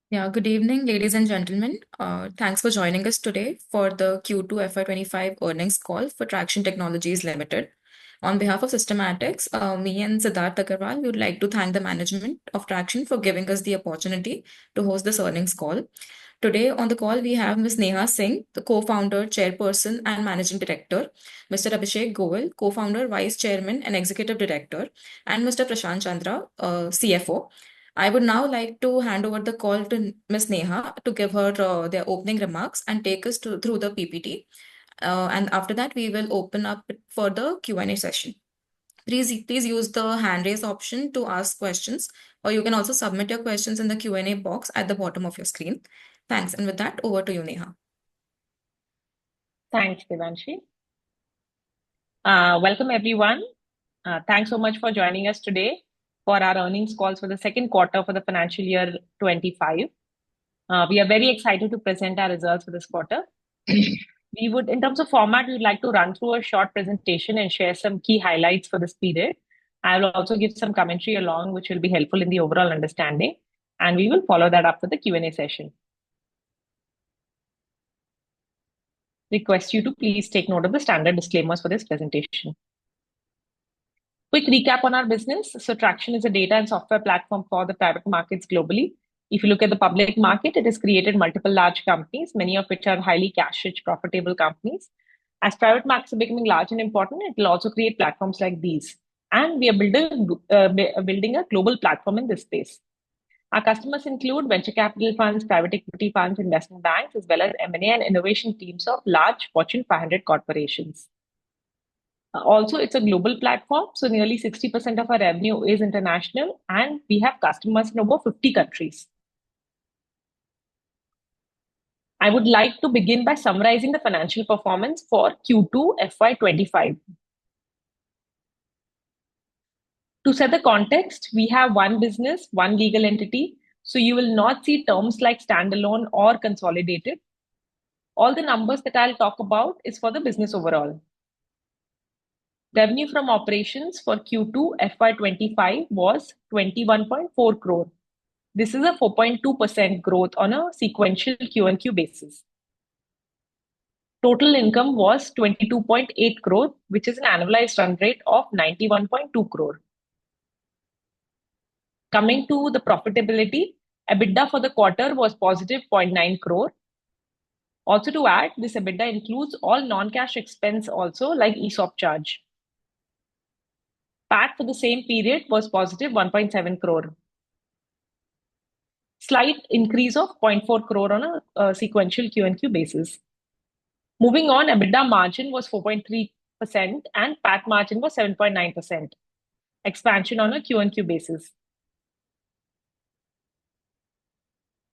Yeah, good evening, ladies and gentlemen. Thanks for joining us today for the Q2 FY25 earnings call for Tracxn Technologies Limited. On behalf of Systematics, me and Siddharth Agarwal, we would like to thank the management of Tracxn for giving us the opportunity to host this earnings call. Today on the call, we have Ms. Neha Singh, the co-founder, chairperson, and managing director, Mr. Abhishek Goel, co-founder, vice chairman, and executive director, and Mr. Prashant Chandra, CFO. I would now like to hand over the call to Ms. Neha to give her their opening remarks and take us through the PPT. And after that, we will open up for the Q&A session. Please use the hand raise option to ask questions, or you can also submit your questions in the Q&A box at the bottom of your screen. Thanks. And with that, over to you, Neha. Thanks, Devanshi. Welcome, everyone. Thanks so much for joining us today for our earnings calls for the second quarter for the financial year 25. We are very excited to present our results for this quarter. In terms of format, we'd like to run through a short presentation and share some key highlights for this period. I will also give some commentary along, which will be helpful in the overall understanding, and we will follow that up with the Q&A session. Request you to please take note of the standard disclaimers for this presentation. Quick recap on our business. So Tracxn is a data and software platform for the private markets globally. If you look at the public market, it has created multiple large companies, many of which are highly cash-rich, profitable companies. As private markets are becoming large and important, it will also create platforms like these. And we are building a global platform in this space. Our customers include venture capital funds, private equity funds, investment banks, as well as M&A and innovation teams of large Fortune 500 corporations. Also, it's a global platform, so nearly 60% of our revenue is international, and we have customers in over 50 countries. I would like to begin by summarizing the financial performance for Q2 FY25. To set the context, we have one business, one legal entity, so you will not see terms like standalone or consolidated. All the numbers that I'll talk about is for the business overall. Revenue from operations for Q2 FY25 was 21.4 crore. This is a 4.2% growth on a sequential Q&Q basis. Total income was 22.8 crore, which is an annualized run rate of 91.2 crore. Coming to the profitability, EBITDA for the quarter was positive 0.9 crore. Also to add, this EBITDA includes all non-cash expense also like ESOP charge. PAT for the same period was positive 1.7 crore. Slight increase of 0.4 crore on a sequential Q&Q basis. Moving on, EBITDA margin was 4.3% and PAT margin was 7.9%. Expansion on a Q&Q basis.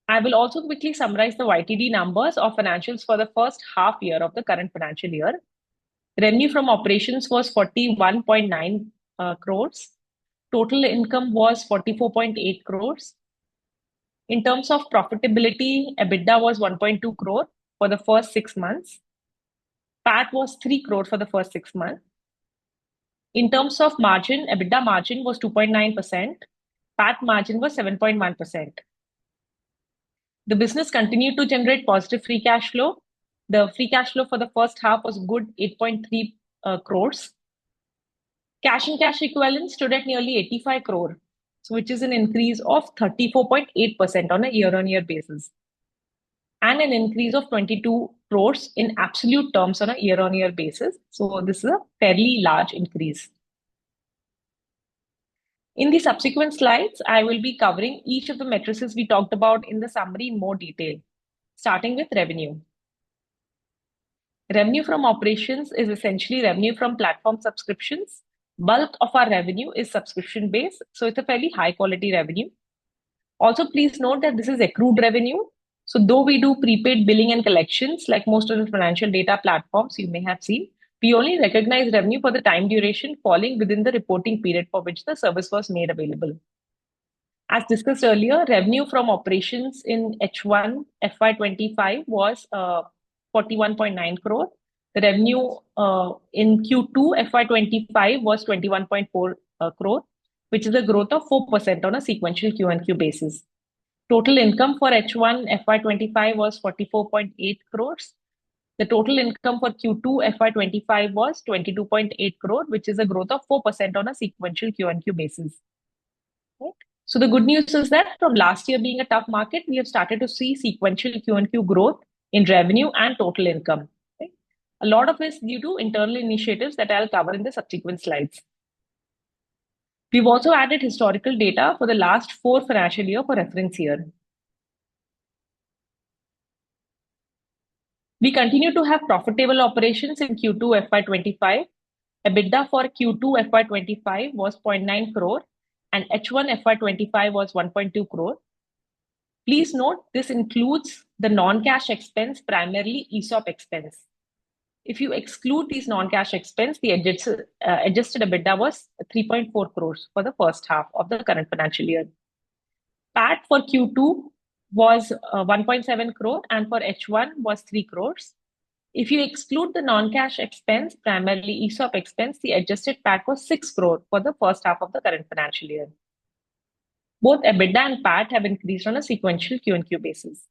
I will also quickly summarize the YTD numbers of financials for the first half year of the current financial year. Revenue from operations was 41.9 crores. Total income was 44.8 crores. In terms of profitability, EBITDA was 1.2 crore for the first 6 months. PAT was 3 crore for the first 6 months. In terms of margin, EBITDA margin was 2.9%. PAT margin was 7.1%. The business continued to generate positive free cash flow. The free cash flow for the first half was good 8.3 crores. Cash and cash equivalents stood at nearly 85 crore, which is an increase of 34.8% on a year-on-year basis, and an increase of 22 crores in absolute terms on a year-on-year basis. So this is a fairly large increase. In the subsequent slides, I will be covering each of the matrices we talked about in the summary in more detail, starting with revenue. Revenue from operations is essentially revenue from platform subscriptions. Bulk of our revenue is subscription based, so it's a fairly high quality revenue. Also, please note that this is accrued revenue. So though we do prepaid billing and collections, like most of the financial data platforms you may have seen, we only recognize revenue for the time duration falling within the reporting period for which the service was made available. As discussed earlier, revenue from operations in H1 FY25 was 41.9 crore. The revenue in Q2 FY25 was 21.4 crore, which is a growth of 4% on a sequential Q&Q basis. Total income for H1 FY25 was 44.8 crores. The total income for Q2 FY25 was 22.8 crore, which is a growth of 4% on a sequential Q-on-Q basis. Right? So the good news is that from last year being a tough market, we have started to see sequential Q-on-Q growth in revenue and total income. Right? A lot of this due to internal initiatives that I'll cover in the subsequent slides. We've also added historical data for the last 4 financial year for reference here. We continue to have profitable operations in Q2 FY25. EBITDA for Q2 FY25 was 0.9 crore and H1 FY25 was 1.2 crore. Please note this includes the non-cash expense, primarily ESOP expense. If you exclude these non-cash expense, the adjusted EBITDA was 3.4 crores for the first half of the current financial year. PAT for Q2 was 1.7 crore and for H1 was 3 crores. If you exclude the non-cash expense, primarily ESOP expense, the adjusted PAT was 6 crore for the first half of the current financial year. Both EBITDA and PAT have increased on a sequential Q&Q basis.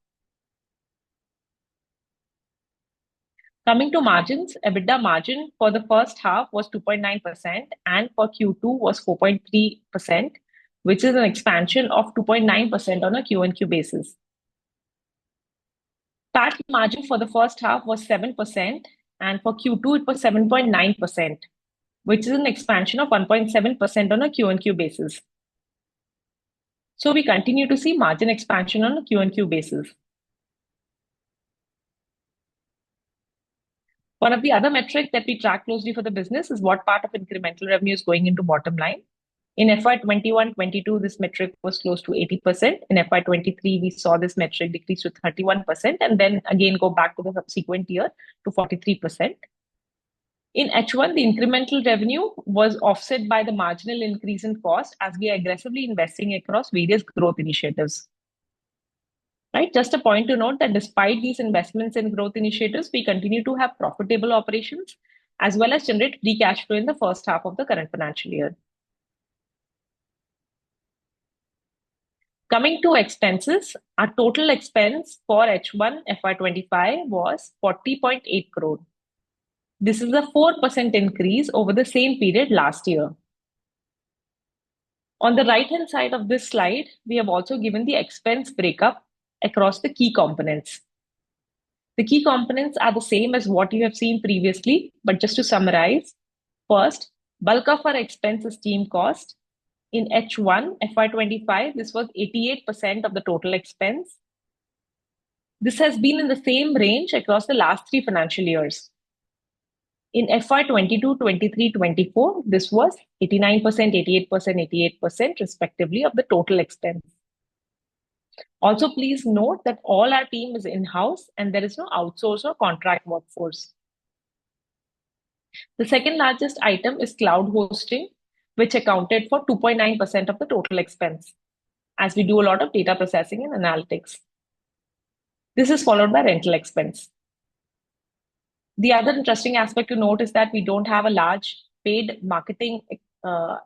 Coming to margins, EBITDA margin for the first half was 2.9% and for Q2 was 4.3%, which is an expansion of 2.9% on a Q&Q basis. PAT margin for the first half was 7% and for Q2 it was 7.9%, which is an expansion of 1.7% on a Q&Q basis. So we continue to see margin expansion on a Q&Q basis. One of the other metrics that we track closely for the business is what part of incremental revenue is going into bottom line. In FY21-22, this metric was close to 80%. In FY23, we saw this metric decrease to 31% and then again go back to the subsequent year to 43%. In H1, the incremental revenue was offset by the marginal increase in cost as we are aggressively investing across various growth initiatives. Right? Just a point to note that despite these investments in growth initiatives, we continue to have profitable operations as well as generate free cash flow in the first half of the current financial year. Coming to expenses, our total expense for H1 FY25 was 40.8 crore. This is a 4% increase over the same period last year. On the right-hand side of this slide, we have also given the expense breakup across the key components. The key components are the same as what you have seen previously, but just to summarize, first, bulk of our expense is team cost. In H1 FY25, this was 88% of the total expense. This has been in the same range across the last 3 financial years. In FY22, 23, 24, this was 89%, 88%, 88% respectively of the total expense. Also, please note that all our team is in-house and there is no outsource or contract workforce. The second largest item is cloud hosting, which accounted for 2.9% of the total expense, as we do a lot of data processing and analytics. This is followed by rental expense. The other interesting aspect to note is that we don't have a large paid marketing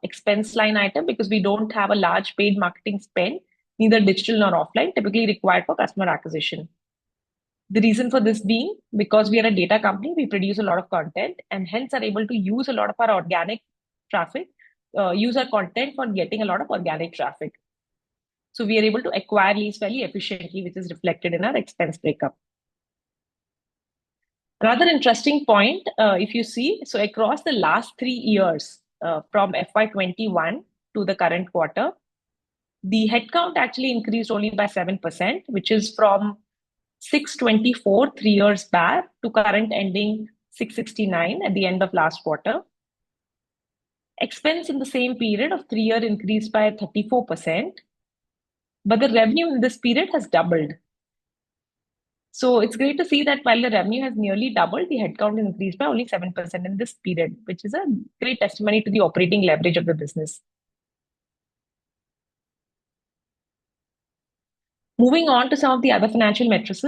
expense line item because we don't have a large paid marketing spend, neither digital nor offline, typically required for customer acquisition. The reason for this being because we are a data company, we produce a lot of content and hence are able to use a lot of our organic traffic, use our content for getting a lot of organic traffic. So we are able to acquire leads fairly efficiently, which is reflected in our expense breakup. Another interesting point, if you see, so across the last 3 years, from FY21 to the current quarter, the headcount actually increased only by 7%, which is from 624 3 years back to current ending 669 at the end of last quarter. Expense in the same period of 3 years increased by 34%, but the revenue in this period has doubled. So it's great to see that while the revenue has nearly doubled, the headcount increased by only 7% in this period, which is a great testimony to the operating leverage of the business. Moving on to some of the other financial metrics,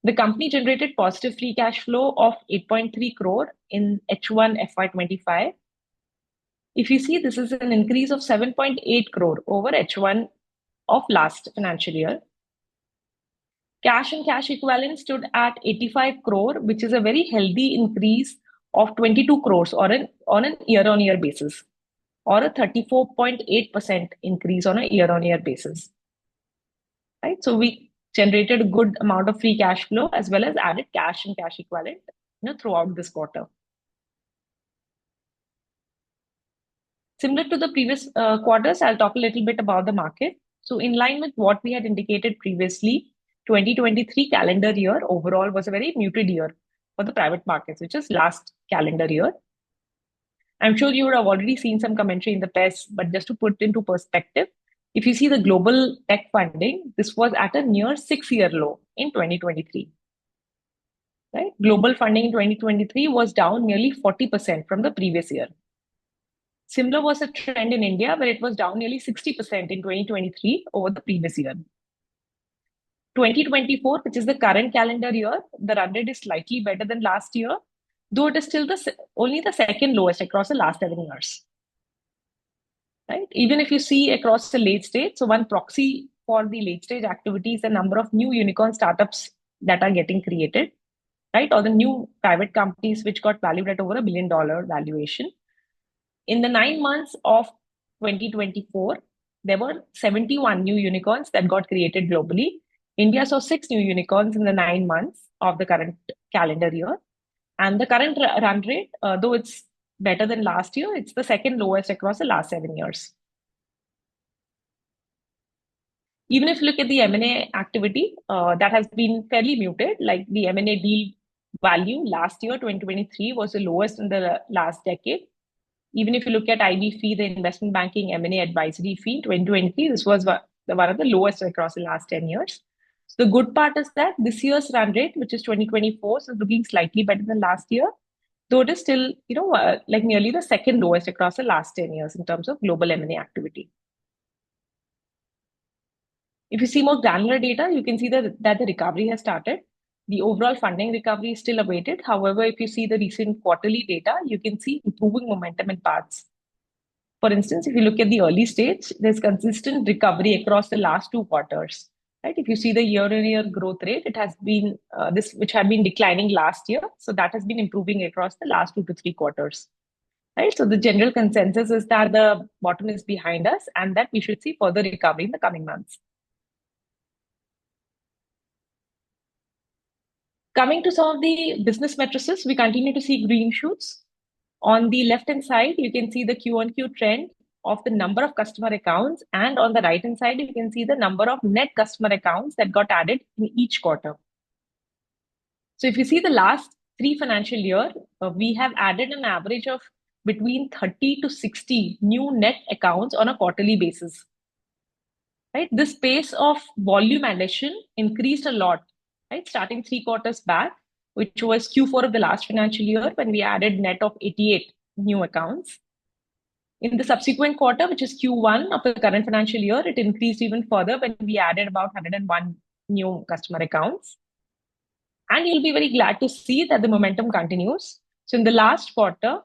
the company generated positive free cash flow of 8.3 crore in H1 FY25. If you see, this is an increase of 7.8 crore over H1 of last financial year. Cash and cash equivalents stood at 85 crore, which is a very healthy increase of 22 crores on an year-on-year basis, or a 34.8% increase on a year-on-year basis. Right? So we generated a good amount of free cash flow as well as added cash and cash equivalent throughout this quarter. Similar to the previous quarters, I'll talk a little bit about the market. So in line with what we had indicated previously, 2023 calendar year overall was a very muted year for the private markets, which is last calendar year. I'm sure you would have already seen some commentary in the press, but just to put into perspective, if you see the global tech funding, this was at a near 6-year low in 2023. Right? Global funding in 2023 was down nearly 40% from the previous year. Similar was a trend in India, where it was down nearly 60% in 2023 over the previous year. 2024, which is the current calendar year, the run rate is slightly better than last year, though it is still only the second lowest across the last 7 years. Right? Even if you see across the late stage, so one proxy for the late stage activity is the number of new unicorn startups that are getting created, right? Or the new private companies which got valued at over $1 billion valuation. In the 9 months of 2024, there were 71 new unicorns that got created globally. India saw 6 new unicorns in the 9 months of the current calendar year. And the current run rate, though it's better than last year, it's the second lowest across the last 7 years. Even if you look at the M&A activity, that has been fairly muted, like the M&A deal value last year, 2023, was the lowest in the last decade. Even if you look at IB fee, the investment banking M&A advisory fee, 2020, this was one of the lowest across the last 10 years. So the good part is that this year's run rate, which is 2024, is looking slightly better than last year, though it is still, like nearly the second lowest across the last 10 years in terms of global M&A activity. If you see more granular data, you can see that the recovery has started. The overall funding recovery is still awaited. However, if you see the recent quarterly data, you can see improving momentum in parts. For instance, if you look at the early stage, there's consistent recovery across the last 2 quarters. Right? If you see the year-on-year growth rate, it has been this, which had been declining last year. So that has been improving across the last 2 to 3 quarters. Right? So the general consensus is that the bottom is behind us and that we should see further recovery in the coming months. Coming to some of the business matrices, we continue to see green shoots. On the left-hand side, you can see the Q-on-Q trend of the number of customer accounts. And on the right-hand side, you can see the number of net customer accounts that got added in each quarter. So if you see the last 3 financial years, we have added an average of between 30 to 60 new net accounts on a quarterly basis. Right? This pace of volume addition increased a lot, right? Starting 3 quarters back, which was Q4 of the last financial year, when we added net of 88 new accounts. In the subsequent quarter, which is Q1 of the current financial year, it increased even further when we added about 101 new customer accounts. And you'll be very glad to see that the momentum continues. So in the last quarter,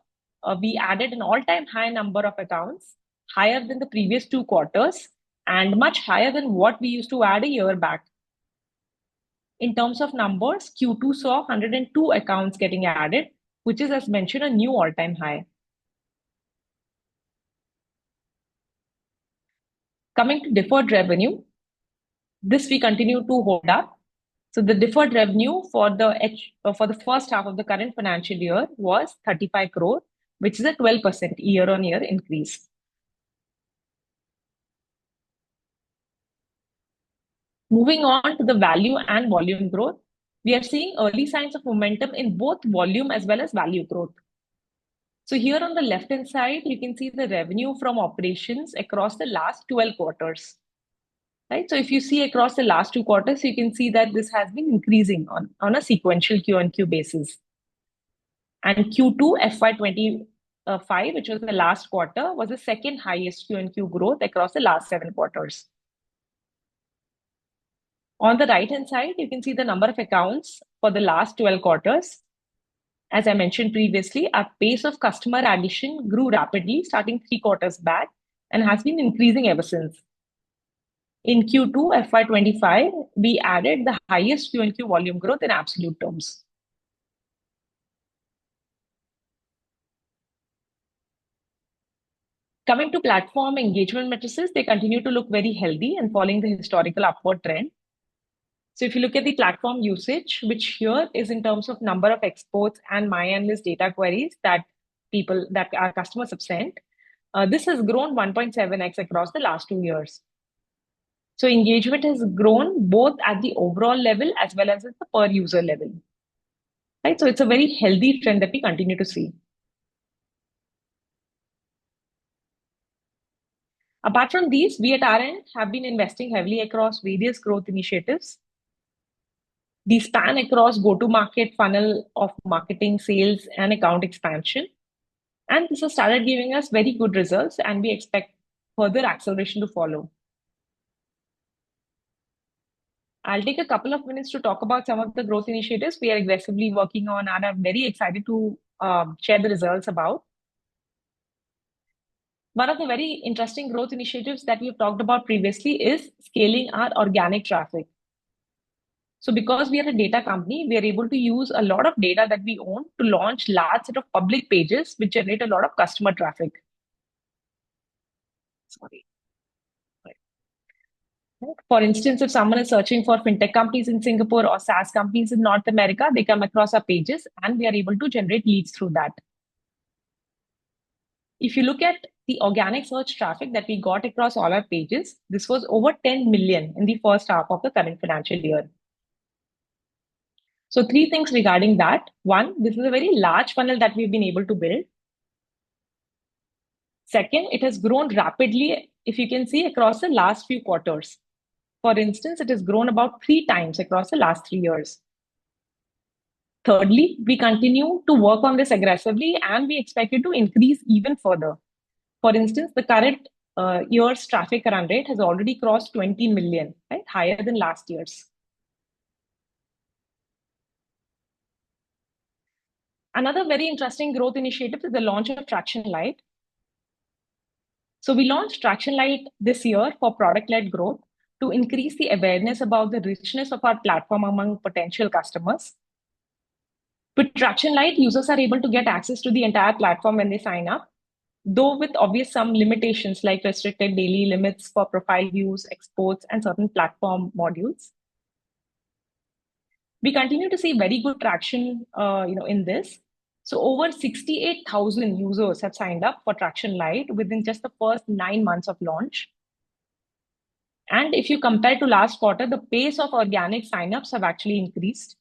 we added an all-time high number of accounts, higher than the previous 2 quarters, and much higher than what we used to add a year back. In terms of numbers, Q2 saw 102 accounts getting added, which is, as mentioned, a new all-time high. Coming to deferred revenue, this we continue to hold up. So the deferred revenue for the first half of the current financial year was 35 crore, which is a 12% year-on-year increase. Moving on to the value and volume growth, we are seeing early signs of momentum in both volume as well as value growth. So here on the left-hand side, you can see the revenue from operations across the last 12 quarters. Right? So if you see across the last 2 quarters, you can see that this has been increasing on a sequential Q-on-Q basis. And Q2 FY25, which was the last quarter, was the second highest Q-on-Q growth across the last 7 quarters. On the right-hand side, you can see the number of accounts for the last 12 quarters. As I mentioned previously, our pace of customer addition grew rapidly starting 3 quarters back and has been increasing ever since. In Q2 FY25, we added the highest Q&Q volume growth in absolute terms. Coming to platform engagement matrices, they continue to look very healthy and following the historical upward trend. So if you look at the platform usage, which here is in terms of number of exports and my analyst data queries that our customers have sent, this has grown 1.7x across the last 2 years. So engagement has grown both at the overall level as well as at the per user level. Right? So it's a very healthy trend that we continue to see. Apart from these, we at our end have been investing heavily across various growth initiatives. These span across go-to-market funnel of marketing, sales, and account expansion. And this has started giving us very good results, and we expect further acceleration to follow. I'll take a couple of minutes to talk about some of the growth initiatives we are aggressively working on and I'm very excited to share the results about. One of the very interesting growth initiatives that we've talked about previously is scaling our organic traffic. So because we are a data company, we are able to use a lot of data that we own to launch large set of public pages which generate a lot of customer traffic. Sorry. For instance, if someone is searching for fintech companies in Singapore or SaaS companies in North America, they come across our pages and we are able to generate leads through that. If you look at the organic search traffic that we got across all our pages, this was over 10 million in the first half of the current financial year. So three things regarding that. One, this is a very large funnel that we've been able to build. Second, it has grown rapidly, if you can see, across the last few quarters. For instance, it has grown about 3 times across the last 3 years. Thirdly, we continue to work on this aggressively and we expect it to increase even further. For instance, the current year's traffic run rate has already crossed 20 million, right? Higher than last year's. Another very interesting growth initiative is the launch of Tracxn Lite. So we launched Tracxn Lite this year for product-led growth to increase the awareness about the richness of our platform among potential customers. With Tracxn Lite, users are able to get access to the entire platform when they sign up, though with obvious some limitations like restricted daily limits for profile views, exports, and certain platform modules. We continue to see very good traction in this. So over 68,000 users have signed up for Tracxn Lite within just the first 9 months of launch. And if you compare to last quarter, the pace of organic signups have actually increased.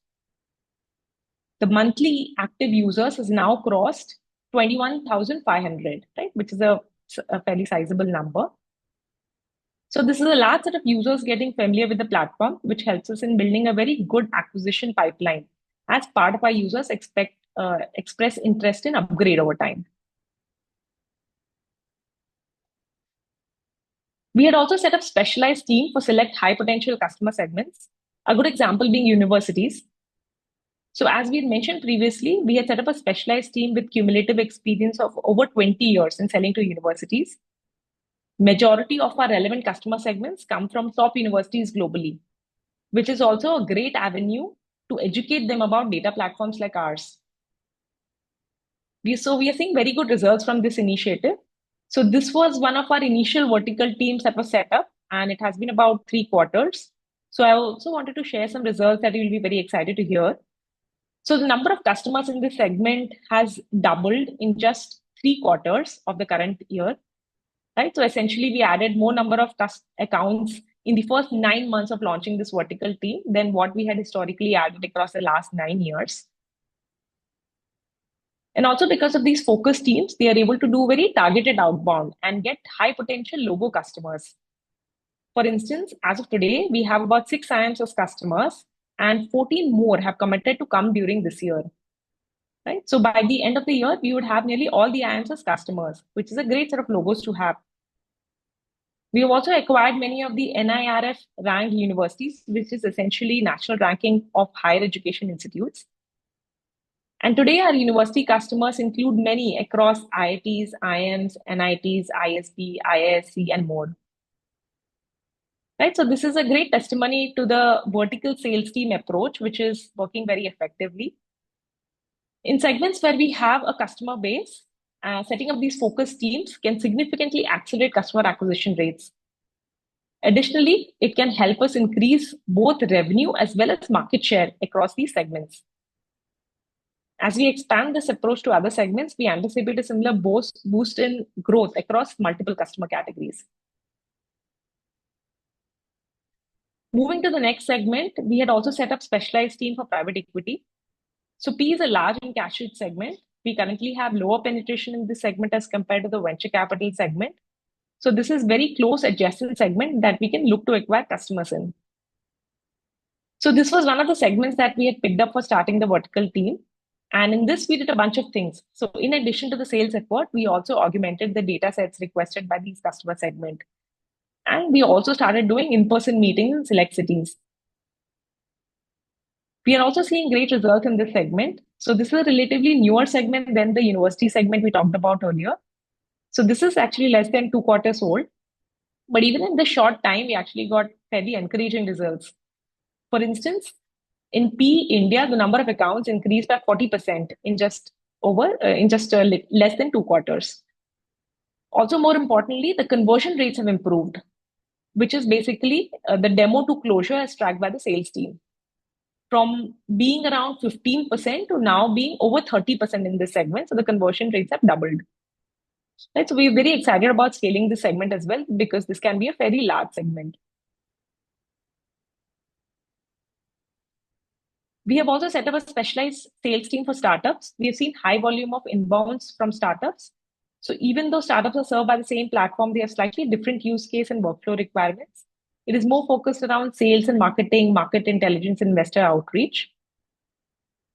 The monthly active users has now crossed 21,500, right? Which is a fairly sizable number. So this is a large set of users getting familiar with the platform, which helps us in building a very good acquisition pipeline as part of our users express interest in upgrade over time. We had also set up specialized team for select high potential customer segments. A good example being universities. So as we had mentioned previously, we had set up a specialized team with cumulative experience of over 20 years in selling to universities. Majority of our relevant customer segments come from top universities globally, which is also a great avenue to educate them about data platforms like ours. We are seeing very good results from this initiative. So this was one of our initial vertical teams that was set up, and it has been about 3 quarters. So I also wanted to share some results that you will be very excited to hear. So the number of customers in this segment has doubled in just 3 quarters of the current year. Right? So essentially, we added more number of accounts in the first 9 months of launching this vertical team than what we had historically added across the last 9 years. And also because of these focus teams, they are able to do very targeted outbound and get high potential logo customers. For instance, as of today, we have about 6 IAMs as customers and 14 more have committed to come during this year. Right? So by the end of the year, we would have nearly all the IAMs as customers, which is a great set of logos to have. We have also acquired many of the NIRF ranked universities, which is essentially national ranking of higher education institutes. And today our university customers include many across IITs, IIMs, NITs, ISB, IISc, and more. right? So this is a great testimony to the vertical sales team approach, which is working very effectively. In segments where we have a customer base, setting up these focus teams can significantly accelerate customer acquisition rates. Additionally, it can help us increase both revenue as well as market share across these segments. As we expand this approach to other segments, we anticipate a similar boost in growth across multiple customer categories. Moving to the next segment, we had also set up specialized team for private equity. So P is a large and cash-rich segment. We currently have lower penetration in this segment as compared to the venture capital segment. So this is very close adjacent segment that we can look to acquire customers in. So this was one of the segments that we had picked up for starting the vertical team. And in this, we did a bunch of things. So in addition to the sales effort, we also augmented the data sets requested by these customer segment. And we also started doing in-person meetings in select cities. We are also seeing great results in this segment. So this is a relatively newer segment than the university segment we talked about earlier. So this is actually less than 2 quarters old. But even in the short time, we actually got fairly encouraging results. For instance, in P India, the number of accounts increased by 40% in just less than 2 quarters. Also, more importantly, the conversion rates have improved, which is basically the demo to closure as tracked by the sales team. From being around 15% to now being over 30% in this segment. So the conversion rates have doubled. Right? So we're very excited about scaling this segment as well because this can be a very large segment. We have also set up a specialized sales team for startups. We have seen high volume of inbounds from startups. So even though startups are served by the same platform, they have slightly different use case and workflow requirements. It is more focused around sales and marketing, market intelligence, investor outreach.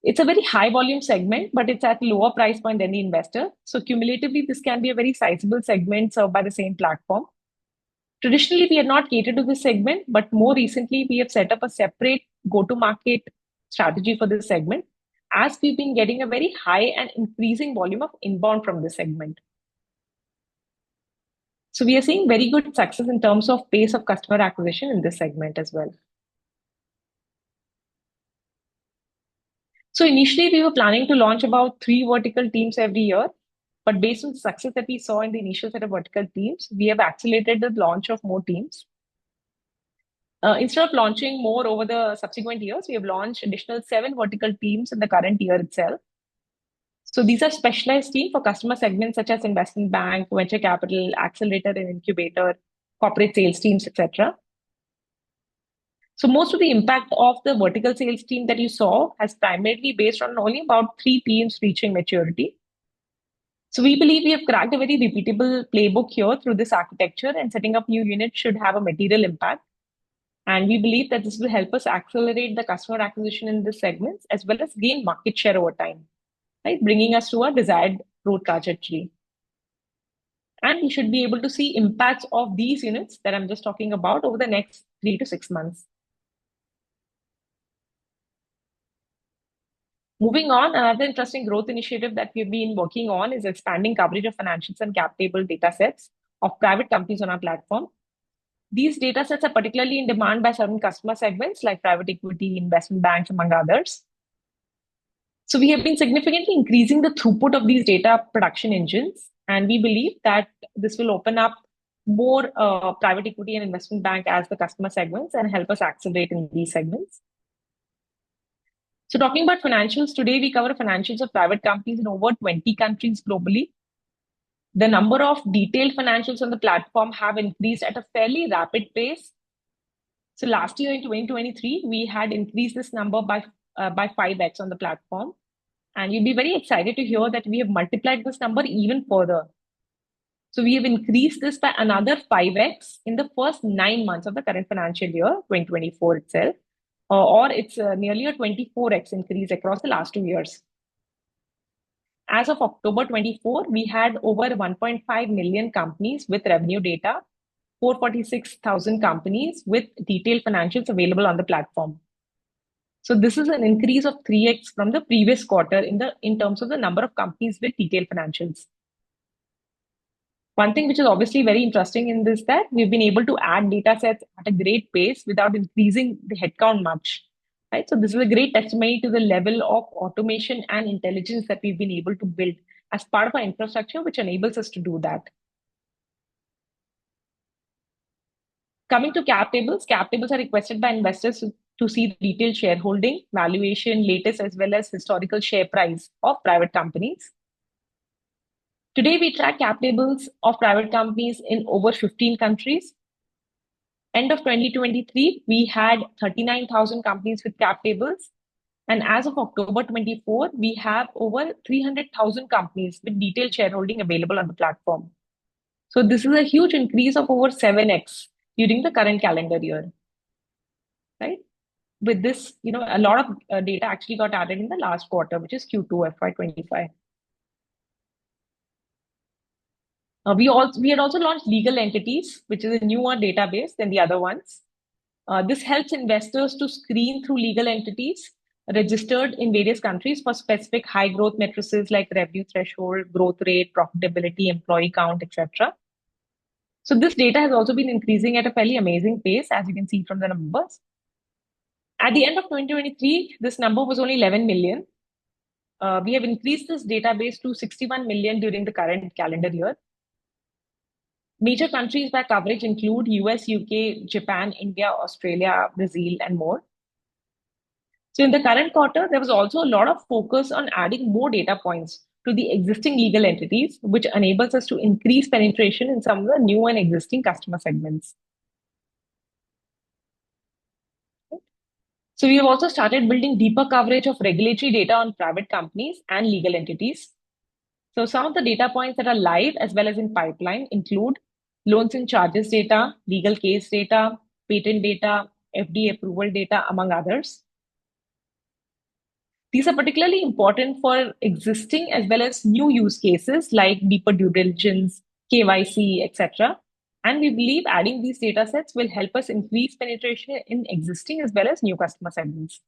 It's a very high volume segment, but it's at a lower price point than the investor. So cumulatively, this can be a very sizable segment served by the same platform. Traditionally, we had not catered to this segment, but more recently, we have set up a separate go-to-market strategy for this segment, as we've been getting a very high and increasing volume of inbound from this segment. So we are seeing very good success in terms of pace of customer acquisition in this segment as well. So initially, we were planning to launch about 3 vertical teams every year. But based on the success that we saw in the initial set of vertical teams, we have accelerated the launch of more teams. Instead of launching more over the subsequent years, we have launched additional 7 vertical teams in the current year itself. So these are specialized teams for customer segments such as investment bank, venture capital, accelerator and incubator, corporate sales teams, etc. So most of the impact of the vertical sales team that you saw has primarily based on only about 3 teams reaching maturity. So we believe we have cracked a very repeatable playbook here through this architecture, and setting up new units should have a material impact. And we believe that this will help us accelerate the customer acquisition in this segments as well as gain market share over time, right? Bringing us to a desired growth trajectory. And we should be able to see impacts of these units that I'm just talking about over the next 3 to 6 months. Moving on, another interesting growth initiative that we've been working on is expanding coverage of financials and cap table data sets of private companies on our platform. These data sets are particularly in demand by certain customer segments like private equity, investment banks, among others. So we have been significantly increasing the throughput of these data production engines, and we believe that this will open up more private equity and investment bank as the customer segments and help us accelerate in these segments. So talking about financials, today we cover financials of private companies in over 20 countries globally. The number of detailed financials on the platform have increased at a fairly rapid pace. So last year in 2023, we had increased this number by 5x on the platform. And you'll be very excited to hear that we have multiplied this number even further. So we have increased this by another 5x in the first 9 months of the current financial year, 2024 itself, or it's nearly a 24x increase across the last 2 years. As of October 24, we had over 1.5 million companies with revenue data, 446,000 companies with detailed financials available on the platform. So this is an increase of 3x from the previous quarter in terms of the number of companies with detailed financials. One thing which is obviously very interesting in this that we've been able to add data sets at a great pace without increasing the headcount much. Right? So this is a great testimony to the level of automation and intelligence that we've been able to build as part of our infrastructure, which enables us to do that. Coming to cap tables are requested by investors to see the detailed shareholding, valuation, latest as well as historical share price of private companies. Today, we track cap tables of private companies in over 15 countries. End of 2023, we had 39,000 companies with cap tables. And as of October 24, we have over 300,000 companies with detailed shareholding available on the platform. So this is a huge increase of over 7x during the current calendar year, right? With this, a lot of data actually got added in the last quarter, which is Q2 FY25. We had also launched legal entities, which is a newer database than the other ones. This helps investors to screen through legal entities registered in various countries for specific high growth matrices like revenue threshold, growth rate, profitability, employee count, etc. So this data has also been increasing at a fairly amazing pace, as you can see from the numbers. At the end of 2023, this number was only 11 million. We have increased this database to 61 million during the current calendar year. Major countries by coverage include US, UK, Japan, India, Australia, Brazil, and more. So in the current quarter, there was also a lot of focus on adding more data points to the existing legal entities, which enables us to increase penetration in some of the new and existing customer segments. So we have also started building deeper coverage of regulatory data on private companies and legal entities. So some of the data points that are live as well as in pipeline include loans and charges data, legal case data, patent data, FDA approval data, among others. These are particularly important for existing as well as new use cases like deeper due diligence, KYC, etc. And we believe adding these data sets will help us increase penetration in existing as well as new customer segments.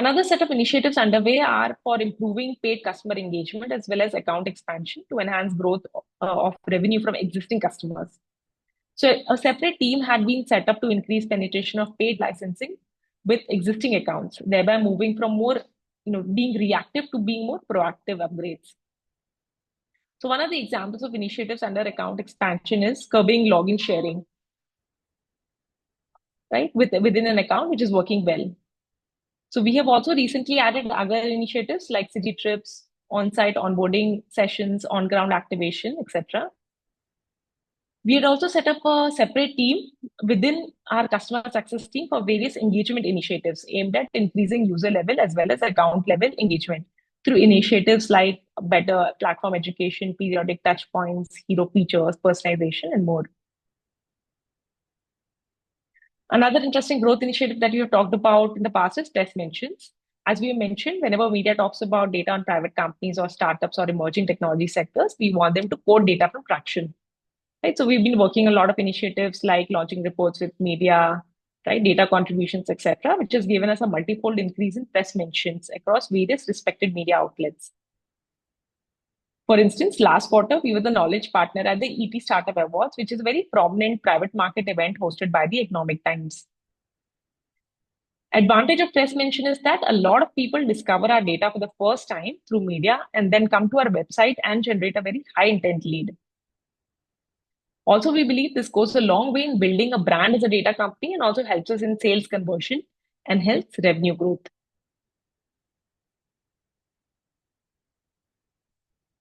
Another set of initiatives underway are for improving paid customer engagement as well as account expansion to enhance growth of revenue from existing customers. So a separate team had been set up to increase penetration of paid licensing with existing accounts, thereby moving from more, being reactive to being more proactive upgrades. So one of the examples of initiatives under account expansion is curbing login sharing, right, within an account, which is working well. So we have also recently added other initiatives like city trips, on-site onboarding sessions, on-ground activation, etc. We had also set up a separate team within our customer success team for various engagement initiatives aimed at increasing user level as well as account level engagement through initiatives like better platform education, periodic touch points, hero features, personalization, and more. Another interesting growth initiative that we have talked about in the past is test mentions. As we mentioned, whenever media talks about data on private companies or startups or emerging technology sectors, we want them to quote data from Tracxn. Right? So we've been working a lot of initiatives like launching reports with media, right, data contributions, etc., which has given us a multifold increase in press mentions across various respected media outlets. For instance, last quarter, we were the knowledge partner at the ET Startup Awards, which is a very prominent private market event hosted by the Economic Times. Advantage of press mention is that a lot of people discover our data for the first time through media and then come to our website and generate a very high intent lead. Also, we believe this goes a long way in building a brand as a data company and also helps us in sales conversion and helps revenue growth.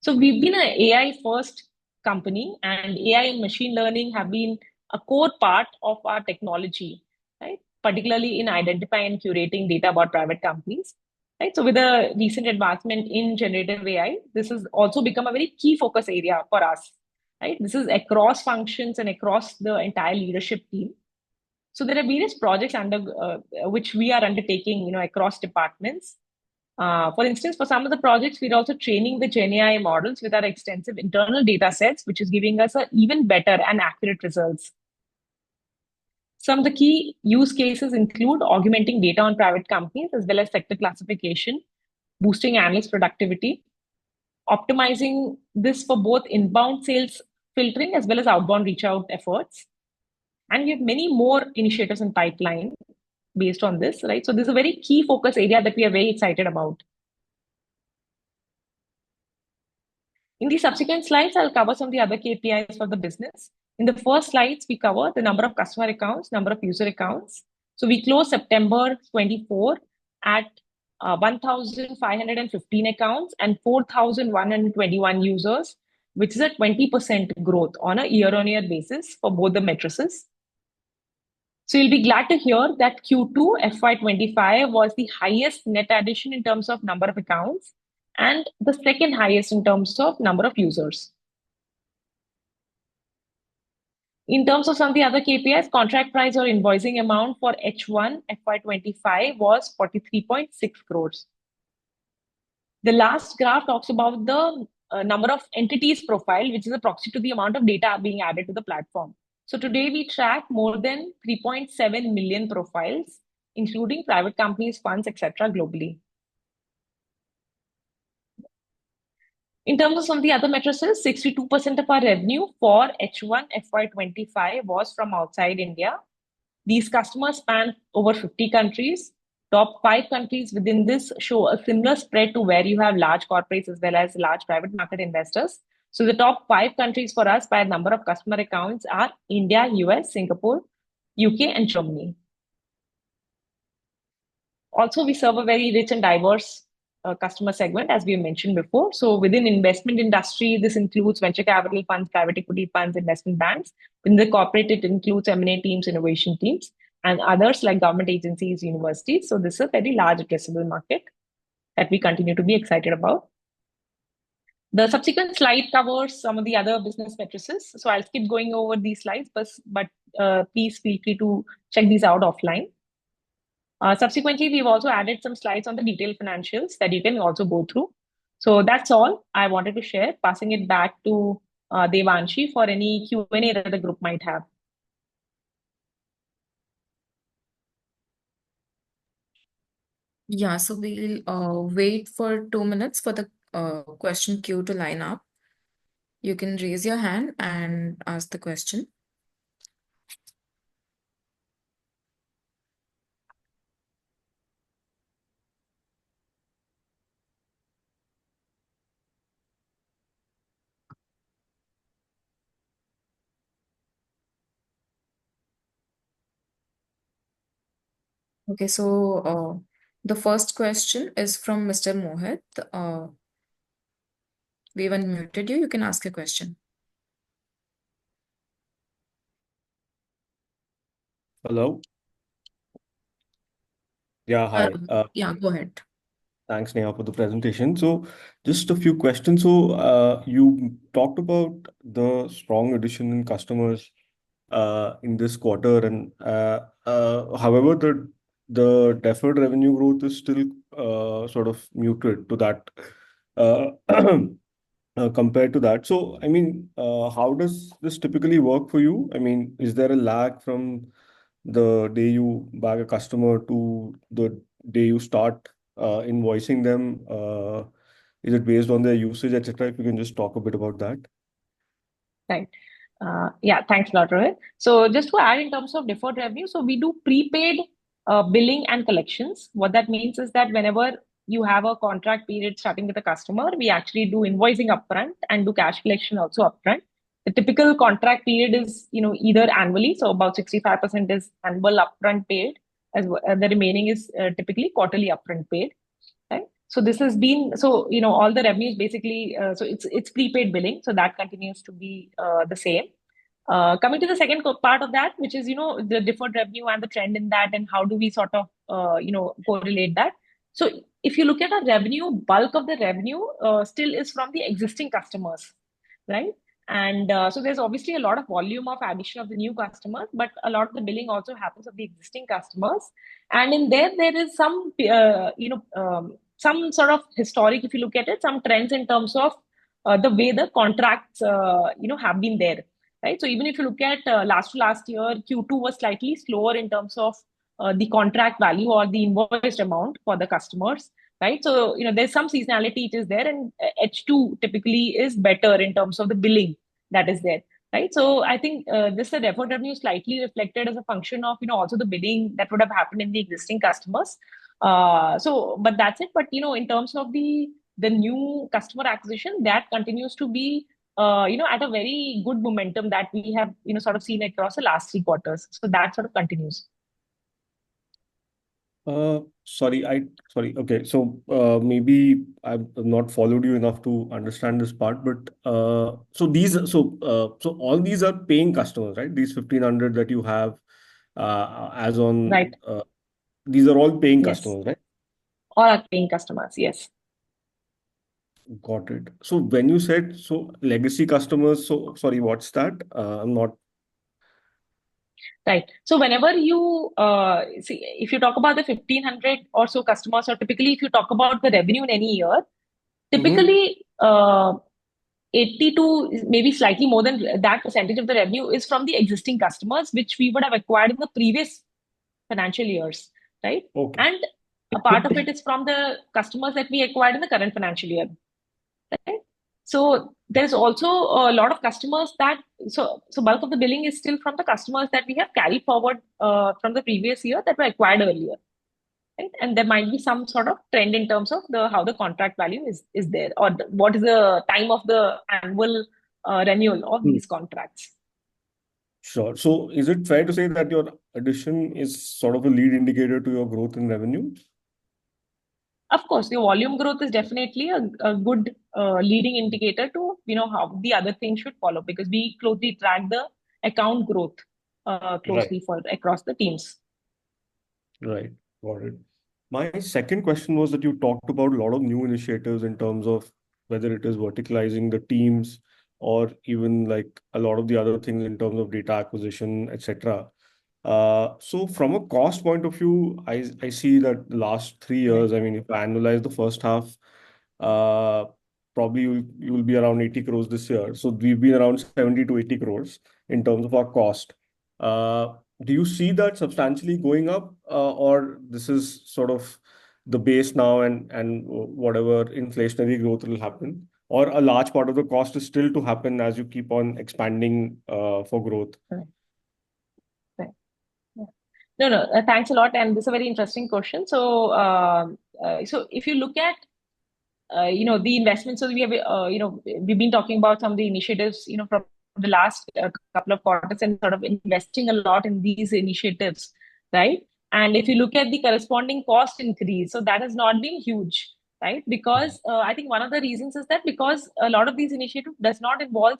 So we've been an AI first company, and AI and machine learning have been a core part of our technology, right? Particularly in identifying and curating data about private companies. Right? So with the recent advancement in generative AI, this has also become a very key focus area for us. Right? This is across functions and across the entire leadership team. So there are various projects under which we are undertaking, across departments. For instance, for some of the projects, we're also training the Gen AI models with our extensive internal data sets, which is giving us even better and accurate results. Some of the key use cases include augmenting data on private companies as well as sector classification boosting analyst productivity, optimizing this for both inbound sales filtering as well as outbound reach out efforts. And we have many more initiatives in pipeline based on this, right? So this is a very key focus area that we are very excited about. In the subsequent slides, I'll cover some of the other KPIs for the business. In the first slides, we cover the number of customer accounts, number of user accounts. So we closed September 24 at 1,515 accounts and 4,121 users, which is a 20% growth on a year-on-year basis for both the matrices. So you'll be glad to hear that Q2 FY25 was the highest net addition in terms of number of accounts and the second highest in terms of number of users. In terms of some of the other KPIs, contract price or invoicing amount for H1 FY25 was 43.6 crores. The last graph talks about the number of entities profile, which is a proxy to the amount of data being added to the platform. So today we track more than 3.7 million profiles, including private companies, funds, etc. globally. In terms of some of the other matrices, 62% of our revenue for H1 FY25 was from outside India. These customers span over 50 countries. Top 5 countries within this show a similar spread to where you have large corporates as well as large private market investors. So the top 5 countries for us by number of customer accounts are India, US, Singapore, UK, and Germany. Also, we serve a very rich and diverse customer segment, as we mentioned before. So within investment industry, this includes venture capital funds, private equity funds, investment banks. In the corporate, it includes M&A teams, innovation teams, and others like government agencies, universities. So this is a very large addressable market that we continue to be excited about. The subsequent slide covers some of the other business matrices. So I'll skip going over these slides, but please feel free to check these out offline. Subsequently, we've also added some slides on the detailed financials that you can also go through. So that's all I wanted to share, passing it back to Devanshi for any Q&A that the group might have. Yeah, so we'll wait for 2 minutes for the question queue to line up. You can raise your hand and ask the question. Okay, so the first question is from Mr. Mohit. We've unmuted you. You can ask a question. Hello. Yeah, hi. Yeah, go ahead. Thanks, Neha, for the presentation. So, just a few questions. So, you talked about the strong addition in customers in this quarter, and however, the deferred revenue growth is still sort of muted to that uh, compared to that. So, I mean, how does this typically work for you? I mean, is there a lag from the day you bag a customer to the day you start invoicing them? Is it based on their usage, etc.? If you can just talk a bit about that. Right. Yeah, thanks a lot, Rohit. So just to add in terms of deferred revenue, so we do prepaid billing and collections. What that means is that whenever you have a contract period starting with a customer, we actually do invoicing upfront and do cash collection also upfront. The typical contract period is, either annually, so about 65% is annual upfront paid, the remaining is typically quarterly upfront paid. Right? So this has been all the revenues basically so it's prepaid billing, so that continues to be the same. Coming to the second part of that, which is the deferred revenue and the trend in that, and how do we sort of correlate that? So if you look at our revenue, bulk of the revenue still is from the existing customers, right? And so there's obviously a lot of volume of addition of the new customers, but a lot of the billing also happens of the existing customers. And in there is some, some sort of historic, if you look at it, some trends in terms of the way the contracts, have been there, right? So even if you look at last to last year, Q2 was slightly slower in terms of the contract value or the invoiced amount for the customers, right? So, there's some seasonality it is there, and H2 typically is better in terms of the billing that is there, right? So I think this the deferred revenue slightly reflected as a function of, also the billing that would have happened in the existing customers. But that's it. But, in terms of the new customer acquisition, that continues to be at a very good momentum that we have, sort of seen across the last 3 quarters. So that sort of continues. Sorry. Okay. So maybe I've not followed you enough to understand this part, but so all these are paying customers, right? These 1,500 that you have as on Right. these are all paying Yes. customers, right? All are paying customers. Yes. Got it. So when you said so legacy customers, so sorry, what's that? I'm not. Right. So whenever you see, if you talk about the 1,500 or so customers, or typically if you talk about the revenue in any year, Mhm. typically 80 to maybe slightly more than that percentage of the revenue is from the existing customers, which we would have acquired in the previous financial years, right? Okay. And a part of it is from the customers that we acquired in the current financial year, right? So there's also a lot of customers that so bulk of the billing is still from the customers that we have carried forward from the previous year that were acquired earlier, right? And there might be some sort of trend in terms of the how the contract value is there, or what is the time of the annual renewal of Hmm. these contracts. Sure. So is it fair to say that your addition is sort of a lead indicator to your growth in revenue? Of course, your volume growth is definitely a good leading indicator to how the other things should follow, because we closely track the account growth Right. closely for across the teams. Right. Got it. My second question was that you talked about a lot of new initiatives in terms of whether it is verticalizing the teams or even like a lot of the other things in terms of data acquisition, etc. So from a cost point of view, I see that the last 3 years, Right. I mean, if I annualize the first half, uh, probably you will be around 80 crores this year. So we've been around 70 to 80 crores in terms of our cost. Uh, do you see that substantially going up, or this is sort of the base now and whatever inflationary growth will happen, or a large part of the cost is still to happen as you keep on expanding for growth? Right. Right. Yeah. No, no. Thanks a lot, and this is a very interesting question. So if you look at the investments. So we have, we've been talking about some of the initiatives, from the last couple of quarters, and sort of investing a lot in these initiatives, right? And if you look at the corresponding cost increase, so that has not been huge, right? Because I think one of the reasons is that because a lot of these initiatives does not involve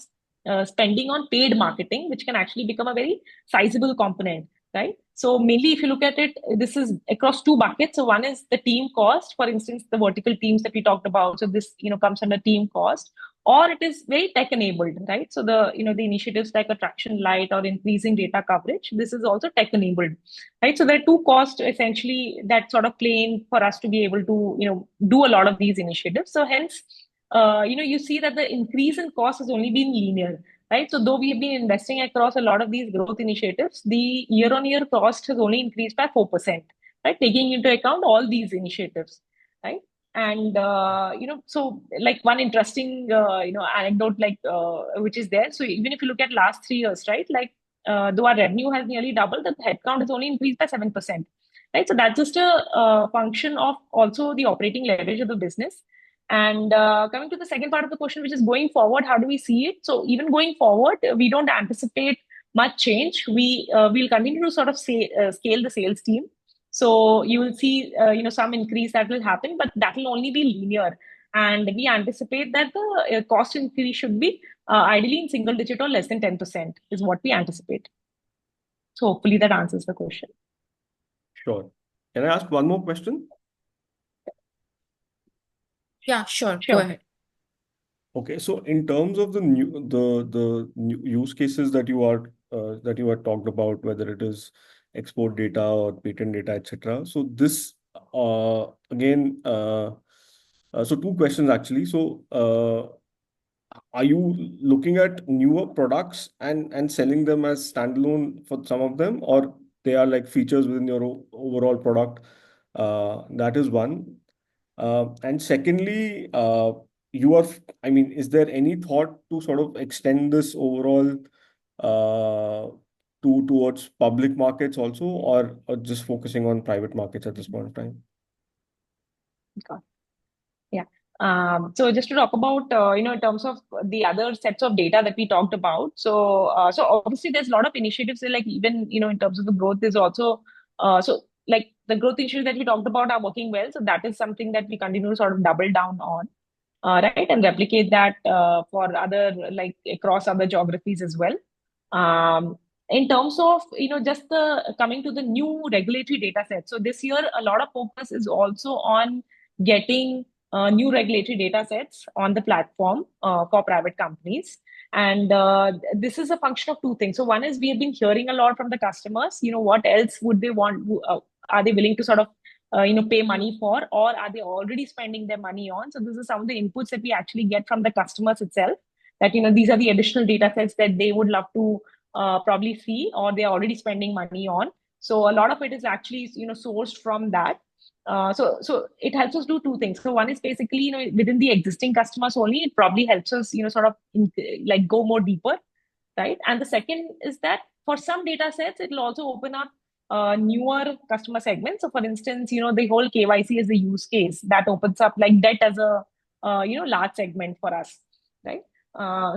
spending on paid marketing, which can actually become a very sizable component, right? So mainly, if you look at it, this is across two buckets. So one is the team cost, for instance, the vertical teams that we talked about. So this, comes under team cost, or it is very tech enabled, right? So the initiatives like attraction light or increasing data coverage, this is also tech enabled, right? So there are two costs essentially that sort of play in for us to be able to, do a lot of these initiatives. So hence, you see that the increase in cost has only been linear, right? So though we have been investing across a lot of these growth initiatives, the year-on-year cost has only increased by 4%, right? Taking into account all these initiatives, right? And so like one interesting anecdote, like which is there. So even if you look at last 3 years, right, like though our revenue has nearly doubled, the headcount has only increased by 7%, right? So that's just a function of also the operating leverage of the business. And coming to the second part of the question, which is going forward, how do we see it? So even going forward, we don't anticipate much change. We'll continue to sort of scale the sales team. So you will see some increase that will happen, but that will only be linear. And we anticipate that the cost increase should be ideally in single digit or less than 10% is what we anticipate. So hopefully that answers the question. Sure. Can I ask one more question? Yeah, sure. Go Sure. ahead. Okay, so in terms of the new use cases that you had talked about, whether it is export data or patent data, etc. So this again, so two questions actually. So are you looking at newer products and selling them as standalone for some of them, or they are like features within your overall product? That is one. And secondly, I mean, is there any thought to sort of extend this overall towards public markets also, or just focusing on private markets at this point of time? Got it. Yeah. So just to talk about, in terms of the other sets of data that we talked about. So obviously there's a lot of initiatives that, like, even, in terms of the growth is also, so like the growth initiatives that we talked about are working well. So that is something that we continue to sort of double down on, right, and replicate that for other, like, across other geographies as well. In terms of, just the coming to the new regulatory data set. So this year, a lot of focus is also on getting new regulatory data sets on the platform for private companies. And this is a function of two things. So one is we have been hearing a lot from the customers, what else would they want? Are they willing to sort of pay money for, or are they already spending their money on? So this is some of the inputs that we actually get from the customers itself, that, these are the additional data sets that they would love to probably see, or they're already spending money on. So a lot of it is actually, sourced from that. So it helps us do two things. So one is basically, within the existing customers only, it probably helps us, sort of like go more deeper, right? And the second is that for some data sets, it will also open up newer customer segments. So for instance, the whole KYC as a use case that opens up, like, debt as a large segment for us, right?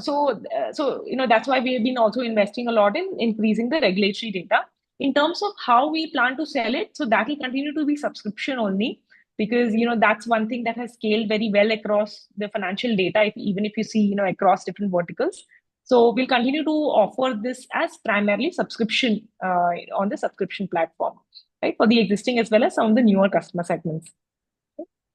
So that's why we have been also investing a lot in increasing the regulatory data. In terms of how we plan to sell it, so that will continue to be subscription only, because that's one thing that has scaled very well across the financial data, even if you see across different verticals. So we'll continue to offer this as primarily subscription on the subscription platform, right, for the existing as well as some of the newer customer segments.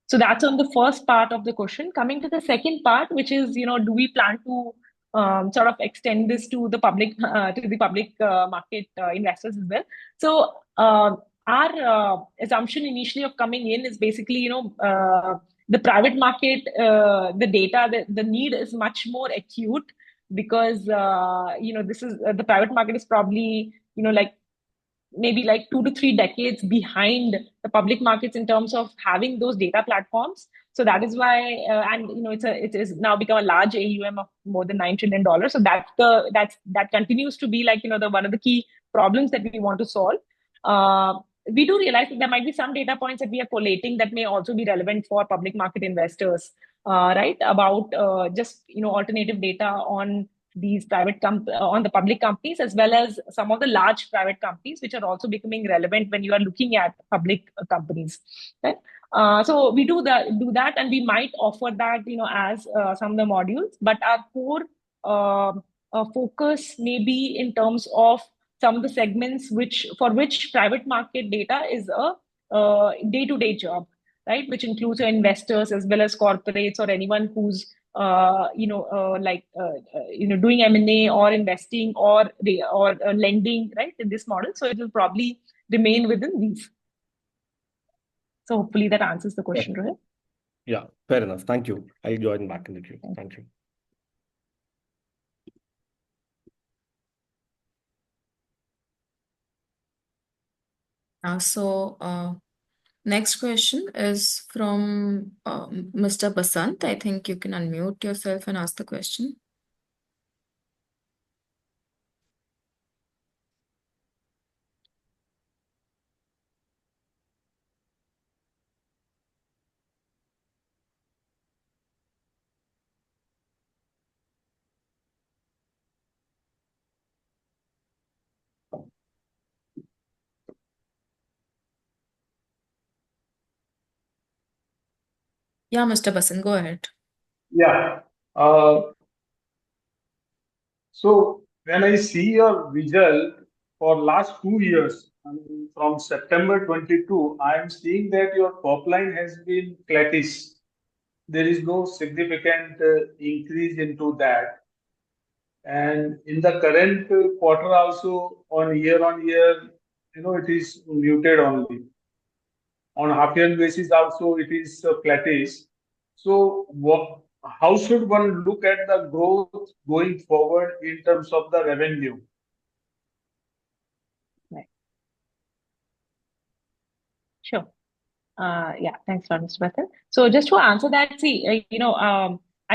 So that's on the first part of the question. Coming to the second part, which is, do we plan to sort of extend this to the public market investors as well? So our assumption initially of coming in is basically, the private market, the data, the need is much more acute, because this is the private market is probably, like, maybe like 2 to 3 decades behind the public markets in terms of having those data platforms. So that is why, and it is now become a large AUM of more than $9 trillion. So that continues to be, like, the one of the key problems that we want to solve. We do realize that there might be some data points that we are collating that may also be relevant for public market investors, right? About just alternative data on these on the public companies, as well as some of the large private companies, which are also becoming relevant when you are looking at public companies, right? So we do that, and we might offer that, as some of the modules. But our core focus may be in terms of some of the segments for which private market data is a day-to-day job, right? Which includes your investors as well as corporates, or anyone who's doing M&A or investing or lending, right, in this model. So it will probably remain within these. So hopefully that answers the question, Rohit. Yeah, fair enough. Thank you. I'll join back in the queue. Thank you. Next question is from Mr. Basant. I think you can unmute yourself and ask the question. Yeah, Mr. Basant, go ahead. Yeah. So when I see your result for last 2 years, I mean, from September 22, I am seeing that your top line has been flattish. There is no significant increase into that. And in the current quarter also, on year, it is muted only. On half-year basis also, it is flattish. So how should one look at the growth going forward in terms of the revenue? Right. Sure. Yeah, thanks for Mr. Bethan. So just to answer that, see, I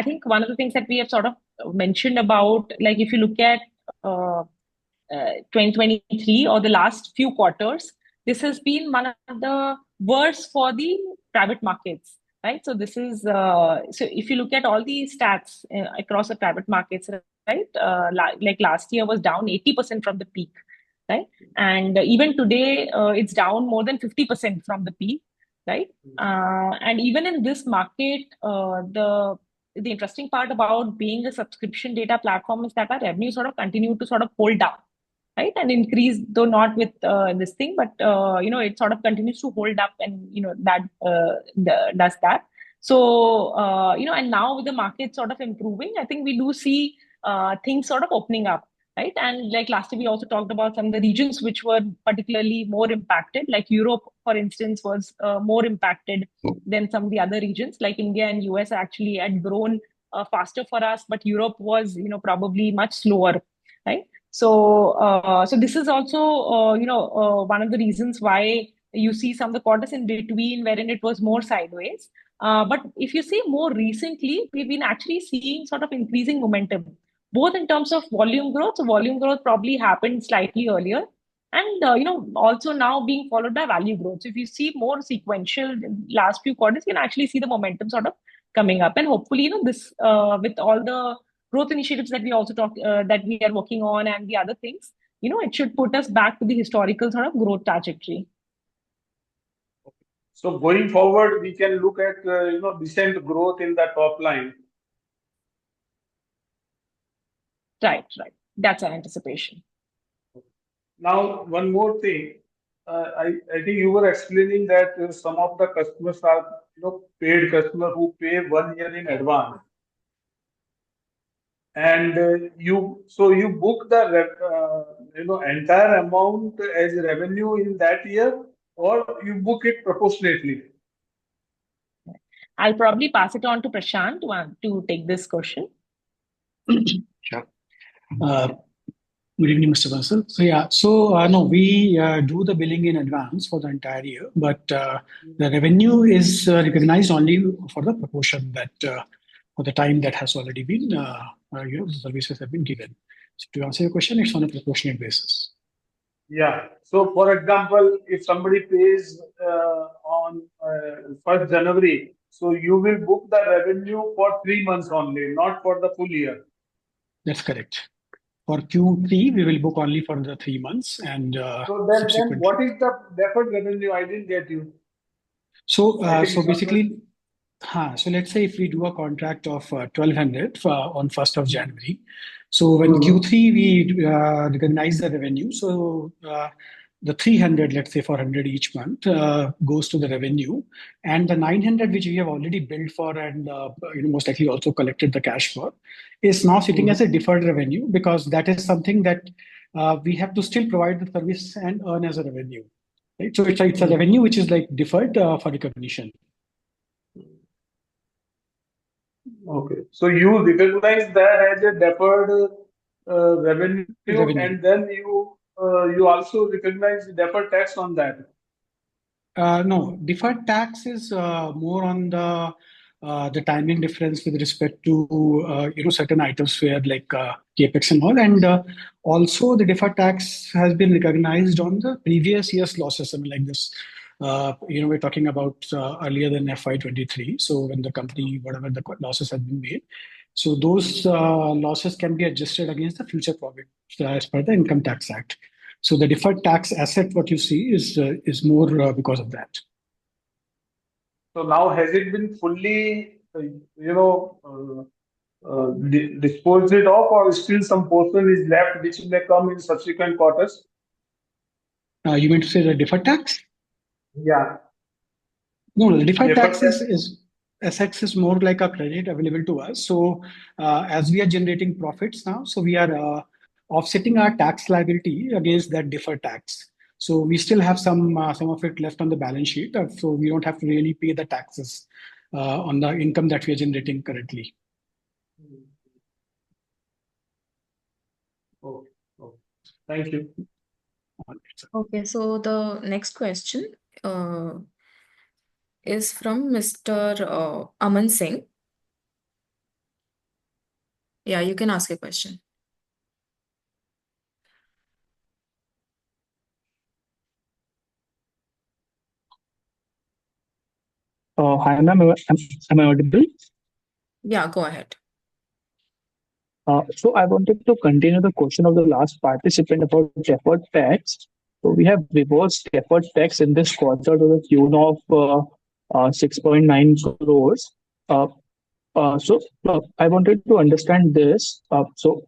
think one of the things that we have sort of mentioned about, like if you look at 2023 or the last few quarters, this has been one of the worst for the private markets, right? So this is so if you look at all the stats across the private markets, right? Like last year was down 80% from the peak, right? And even today, it's down more than 50% from the peak, right? And even in this market, the interesting part about being a subscription data platform is that our revenue sort of continue to sort of hold down, right, and increase, though not with this thing, but it sort of continues to hold up, and that does that. So and now with the market sort of improving, I think we do see things sort of opening up, right? And like last year, we also talked about some of the regions which were particularly more impacted, like Europe, for instance, was more impacted than some of the other regions. Like India and US actually had grown faster for us, but Europe was, probably much slower, right? So this is also, one of the reasons why you see some of the quarters in between wherein it was more sideways. But if you see more recently, we've been actually seeing sort of increasing momentum, both in terms of volume growth. So volume growth probably happened slightly earlier, and also now being followed by value growth. So if you see more sequential in last few quarters, you can actually see the momentum sort of coming up, and hopefully, this with all the growth initiatives that we also that we are working on and the other things, it should put us back to the historical sort of growth trajectory. So going forward, we can look at decent growth in the top line. Right. That's our anticipation. Now, one more thing. I think you were explaining that some of the customers are paid customer who pay 1 year in advance, and you book the entire amount as revenue in that year, or you book it proportionately. I'll probably pass it on to Prashant to take this question. Sure. Good evening, Mr. Bansal. So no, we do the billing in advance for the entire year, but the revenue is recognized only for the proportion that for the time that has already been, the services have been given. So to answer your question, it's on a proportionate basis. Yeah. So, for example, if somebody pays on 1st January, so you will book the revenue for 3 months only, not for the full year. That's correct. For Q3, we will book only for the 3 months, and so then what is the deferred revenue? I didn't get you. So basically, so let's say if we do a contract of 1,200 on 1st of January, so when Q3 we recognize the revenue, so the 300, let's say 400 each month, goes to the revenue, and the 900 which we have already billed for and most likely also collected the cash for, is now sitting as a deferred revenue, because that is something that we have to still provide the service and earn as a revenue. Right? So it's a revenue which is like deferred for recognition. Okay. So you recognize that as a deferred revenue, and then you also recognize deferred tax on that. No, deferred tax is more on the timing difference with respect to certain items where like capex and all, and also the deferred tax has been recognized on the previous year's losses. I mean, like this, we're talking about earlier than FY23. So when the company, whatever the losses have been made, so those losses can be adjusted against the future profit as per the Income Tax Act. So the deferred tax asset, what you see, is more because of that. So now, has it been fully, disposed of, or still some portion is left which may come in subsequent quarters? You mean to say the deferred tax? Yeah. No, the deferred tax is assets is more like a credit available to us. So as we are generating profits now, so we are offsetting our tax liability against that deferred tax. So we still have some of it left on the balance sheet. So we don't have to really pay the taxes on the income that we are generating currently. Okay. Thank you. Okay, so the next question. is from Mr. Aman Singh. Yeah, you can ask your question. Hi, ma'am. Am I audible? Yeah, go ahead. So I wanted to continue the question of the last participant about deferred tax. So we have reversed deferred tax in this quarter to the tune of 6.9 crores. Uh, I wanted to understand this. So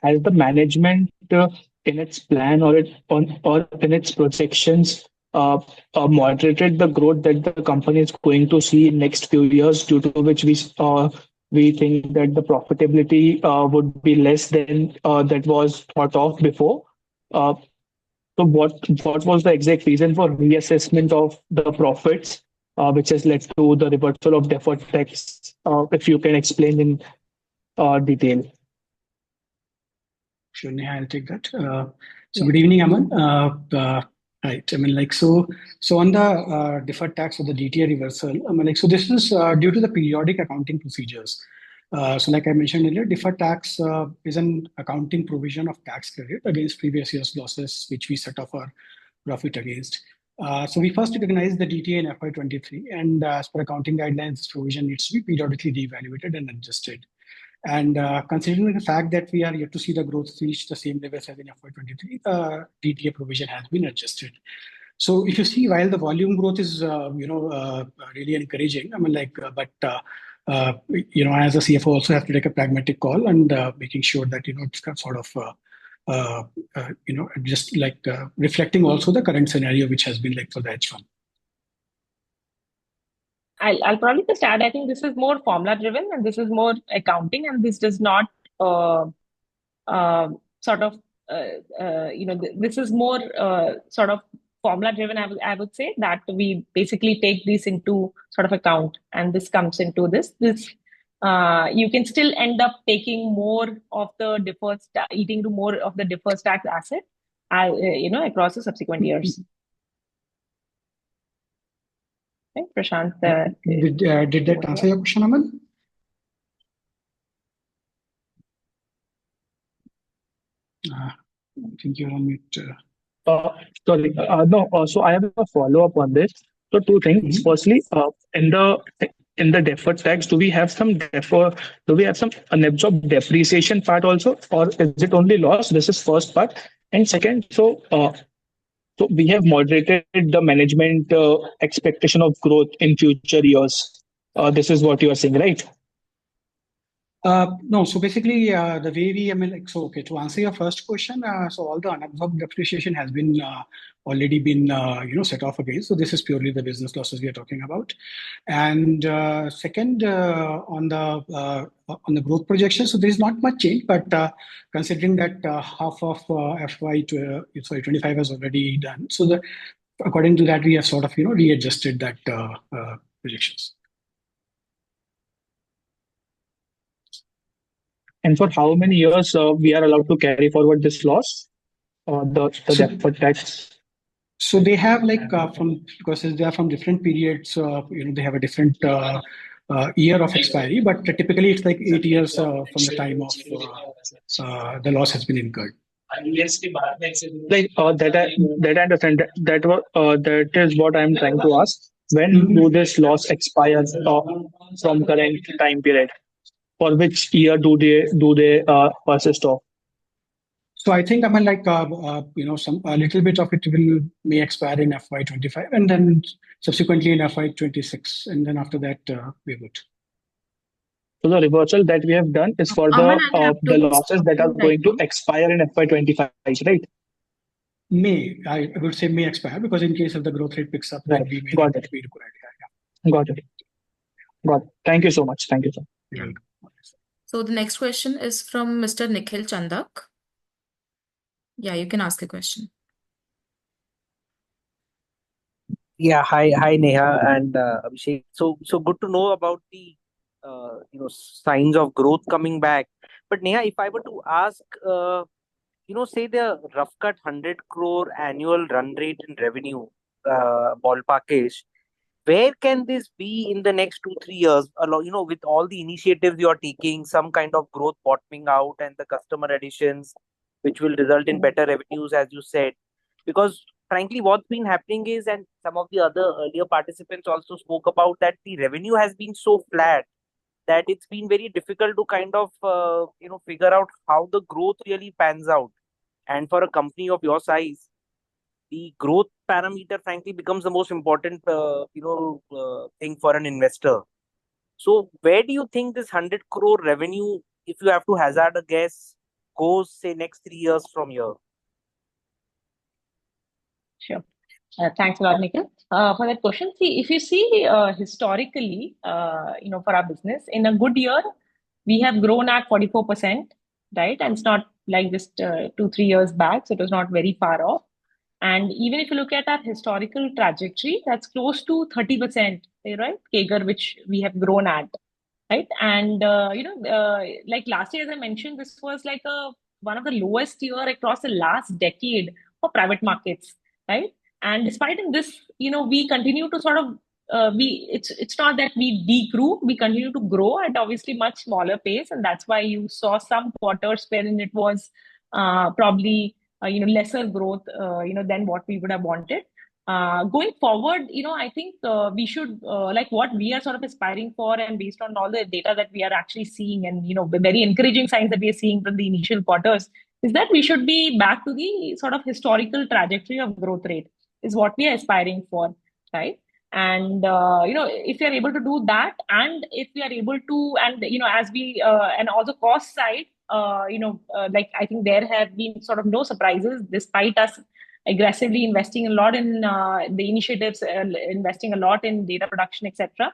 has the management in its plan or in its projections moderated the growth that the company is going to see in next few years, due to which we think that the profitability would be less than that was thought of before. Uh, so what was the exact reason for reassessment of the profits, which has led to the reversal of deferred tax? If you can explain in detail. Sure, Neha, I'll take that. Good evening, Aman. Right. I mean, so on the deferred tax or the DTA reversal, so this is due to the periodic accounting procedures. Like I mentioned earlier, deferred tax is an accounting provision of tax credit against previous year's losses, which we set off our profit against. We first recognized the DTA in FY23, and as per accounting guidelines, this provision needs to be periodically reevaluated and adjusted. And considering the fact that we are yet to see the growth reach the same levels as in FY23, the DTA provision has been adjusted. So if you see, while the volume growth is really encouraging, as a CFO also have to take a pragmatic call and making sure that it's sort of just reflecting also the current scenario which has been like for the H1. I'll probably just add, I think this is more formula driven and this is more accounting, and this does not this is more sort of formula driven. I would say that we basically take this into sort of account, and this comes into this. You can still end up taking more of the eating to more of the deferred tax asset, across the subsequent years. Okay, Prashant. Did that answer your question, Aman? I think you're on mute. Sorry. No. So I have a follow up on this. So two things. Mm-hmm. Firstly, in the deferred tax, do we have some unabsorbed depreciation part also, or is it only loss? This is first part. And second, so we have moderated the management expectation of growth in future years. This is what you are saying, right? No, so basically, the way okay, to answer your first question, so all the unabsorbed depreciation has been already been set off again. So this is purely the business losses we are talking about. And second, on the growth projection, so there is not much change, but considering that half of FY25 has already done, so according to that, we have sort of readjusted that projections. And for how many years we are allowed to carry forward this loss, the deferred tax? So they have because they are from different periods, they have a different year of expiry, but typically it's like 8 years from the time of the loss has been incurred. Like that I understand. That is what I'm trying to ask. When do this loss expire from current time period? For which year do they persist of? So I think a little bit of it may expire in FY25, and then subsequently in FY26, and then after that we're good. So the reversal that we have done is for the losses that are going to expire in FY25, right? I would say may expire, because in case if the growth rate picks up, then we may Got it. be required. Yeah. Got it. Thank you so much. Thank you, sir. You're welcome. So the next question is from Mr. Nikhil Chandak. Yeah, you can ask a question. Yeah, hi Neha and Abhishek. So good to know about the signs of growth coming back. But Neha, if I were to ask, say the rough cut 100 crore annual run rate in revenue, ballparkish, where can this be in the next 2 3 years? With all the initiatives you are taking, some kind of growth bottoming out, and the customer additions, which will result in better revenues, as you said. Because frankly, what's been happening is, and some of the other earlier participants also spoke about that, the revenue has been so flat that it's been very difficult to kind of figure out how the growth really pans out. And for a company of your size, the growth parameter frankly becomes the most important thing for an investor. So where do you think this 100 crore revenue, if you have to hazard a guess, goes, say, next 3 years from here? Sure. Thanks a lot, Nikhil, for that question. See, if you see historically, for our business, in a good year, we have grown at 44%, right? And it's not like just 2 3 years back, so it was not very far off. And even if you look at our historical trajectory, that's close to 30%, right? CAGR, which we have grown at, right? And like last year, as I mentioned, this was like one of the lowest year across the last decade for private markets, right? And despite in this, we continue to sort of it's not that we degrew, we continue to grow at obviously much smaller pace, and that's why you saw some quarters wherein it was probably lesser growth than what we would have wanted. Going forward, I think we should like what we are sort of aspiring for, and based on all the data that we are actually seeing, and the very encouraging signs that we are seeing from the initial quarters, is that we should be back to the sort of historical trajectory of growth rate is what we are aspiring for, right? And if we are able to do that, and if we are able to, and as we and also cost side, like I think there have been sort of no surprises despite us aggressively investing a lot in the initiatives, investing a lot in data production, etc.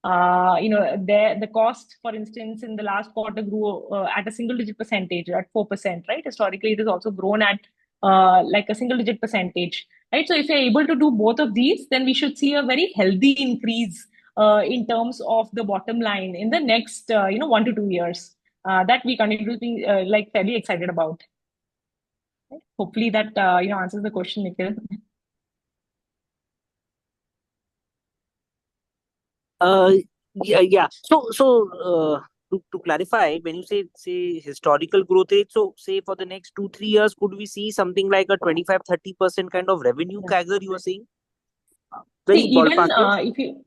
The cost, for instance, in the last quarter grew at a single digit percentage, at 4%, right? Historically, it has also grown at like a single digit percentage, right? So if you're able to do both of these, then we should see a very healthy increase in terms of the bottom line in the next 1 to 2 years. That we continue to be like fairly excited about. Hopefully that answers the question, Nikhil. Yeah. To clarify, when you say historical growth rate, so say for the next 2 3 years, could we see something like a 25-30% kind of revenue CAGR you are saying? Very Even ballpark. if you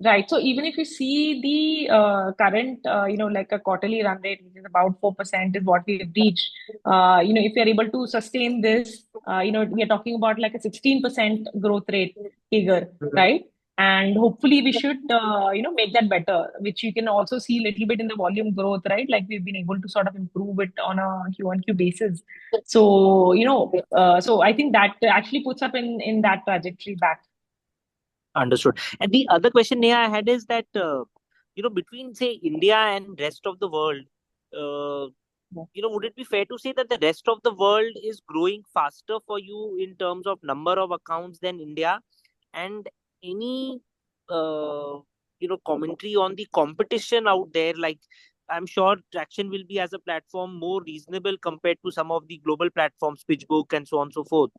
Right. So even if you see the current, like a quarterly run rate, which is about 4% is what we've reached, if you're able to sustain this, we are talking about like a 16% growth rate figure, right? And hopefully we should, make that better, which you can also see a little bit in the volume growth, right? Like we've been able to sort of improve it on a Q1Q basis. So, so I think that actually puts up in that trajectory back. Understood. And the other question, Neha, I had is that, between, say, India and rest of the world, would it be fair to say that the rest of the world is growing faster for you in terms of number of accounts than India? And any, commentary on the competition out there? Like, I'm sure Tracxn will be, as a platform, more reasonable compared to some of the global platforms, PitchBook and so on and so forth.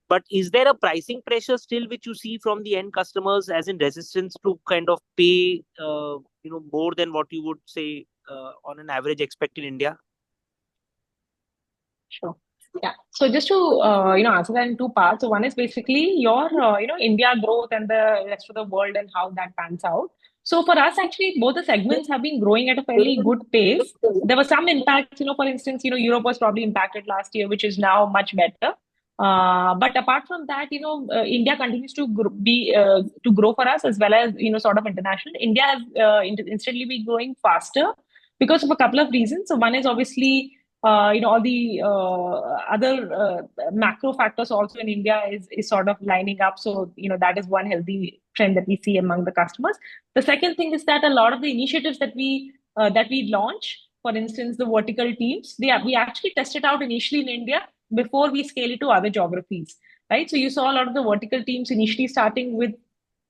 But is there a pricing pressure still which you see from the end customers, as in resistance to kind of pay, more than what you would say on an average expect in India? Sure. Yeah. So just to answer that in two parts. So one is basically your India growth and the rest of the world and how that pans out. So for us, actually, both the segments have been growing at a fairly good pace. There was some impact, for instance, Europe was probably impacted last year, which is now much better. But apart from that, India continues to to grow for us, as well as sort of international. India has instantly been growing faster because of a couple of reasons. So one is obviously all the other macro factors also in India is sort of lining up. So, that is one healthy trend that we see among the customers. The second thing is that a lot of the initiatives that we launch, for instance, the vertical teams, we actually tested out initially in India before we scale it to other geographies, right? So you saw a lot of the vertical teams initially starting with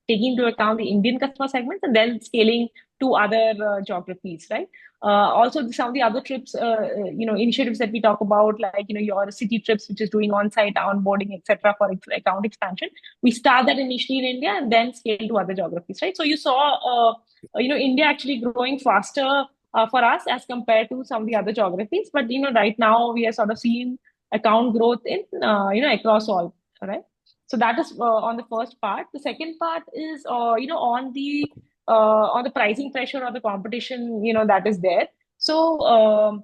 taking into account the Indian customer segments and then scaling to other geographies, right? Also, some of the other trips, initiatives that we talk about, like your city trips, which is doing on-site onboarding, etc., for account expansion. We start that initially in India and then scale to other geographies, right? So you saw, India actually growing faster for us as compared to some of the other geographies. But right now we are sort of seeing account growth in across all right. So that is on the first part. The second part is on the pricing pressure or the competition that is there. So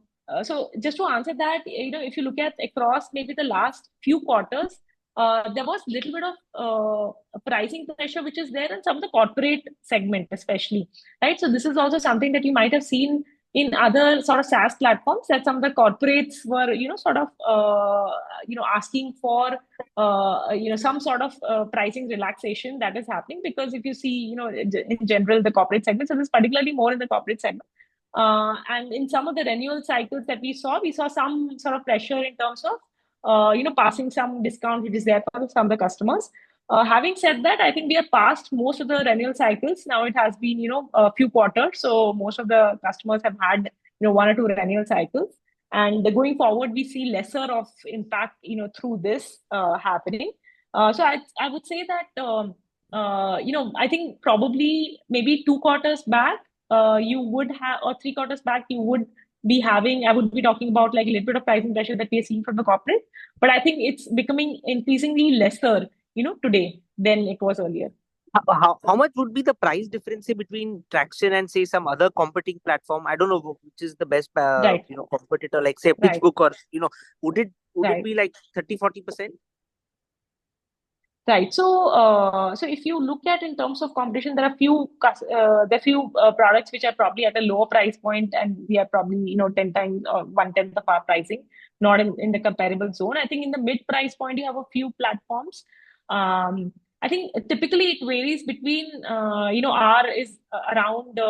just to answer that, if you look at across maybe the last few quarters, there was a little bit of pricing pressure which is there in some of the corporate segment especially, right? So this is also something that you might have seen in other sort of SaaS platforms, that some of the corporates were, asking for, some sort of pricing relaxation that is happening. Because if you see, in general, the corporate segment, so this is particularly more in the corporate segment. And in some of the renewal cycles that we saw some sort of pressure in terms of, passing some discount which is there for some of the customers. Having said that, I think we are past most of the renewal cycles. Now it has been, a few quarters. So most of the customers have had, one or two renewal cycles. And going forward, we see lesser of impact, through this happening. So I would say that, I think probably maybe 2 quarters back, you would have, or 3 quarters back, you would be having, I would be talking about like a little bit of pricing pressure that we are seeing from the corporate. But I think it's becoming increasingly lesser, today than it was earlier. How much would be the price difference between Tracxn and say some other competing platform? I don't know which is the best, Right. competitor, like say Right. PitchBook, or would it Right. be like 30-40%? Right. So if you look at in terms of competition, there are few products which are probably at a lower price point, and we are probably 10 times or 1/10 of our pricing, not in the comparable zone. I think in the mid price point you have a few platforms. I think typically it varies between R is around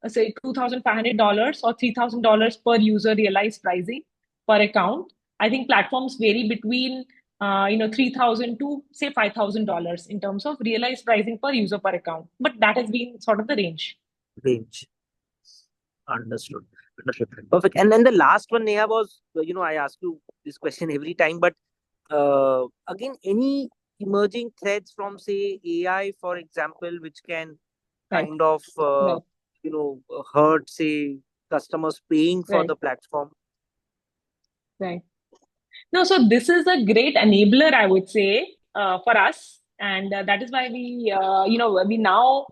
say $2,500 or $3,000 per user realized pricing per account. I think platforms vary between $3,000 to say $5,000 in terms of realized pricing per user per account. But that has been sort of the range. Understood. Perfect. And then the last one, Neha, was, I ask you this question every time, but again, any emerging threats from say AI, for example, which can Right. kind of, Right. hurt say customers paying for Right. the platform? Right. No, so this is a great enabler, I would say, for us, and that is why we now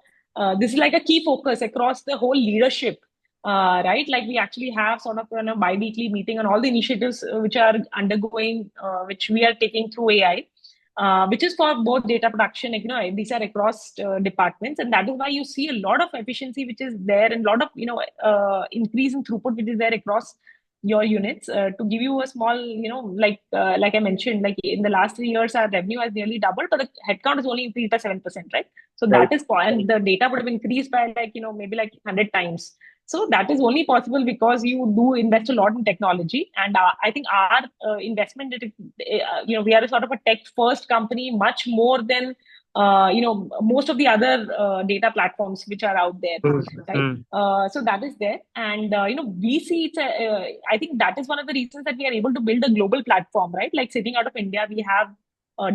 this is like a key focus across the whole leadership, right? Like we actually have sort of a bi-weekly meeting on all the initiatives which are undergoing, which we are taking through AI, which is for both data production. These are across departments, and that is why you see a lot of efficiency which is there, and a lot of increase in throughput which is there across your units. To give you a small, like I mentioned, like in the last 3 years, our revenue has nearly doubled, but the headcount has only increased by 7%, right? So Right. that is, and the data would have increased by like, maybe like 100 times. So that is only possible because you do invest a lot in technology. And I think our investment, we are a sort of a tech-first company, much more than most of the other data platforms which are out there, right? So that is there, and we see it's I think that is one of the reasons that we are able to build a global platform, right? Like sitting out of India, we have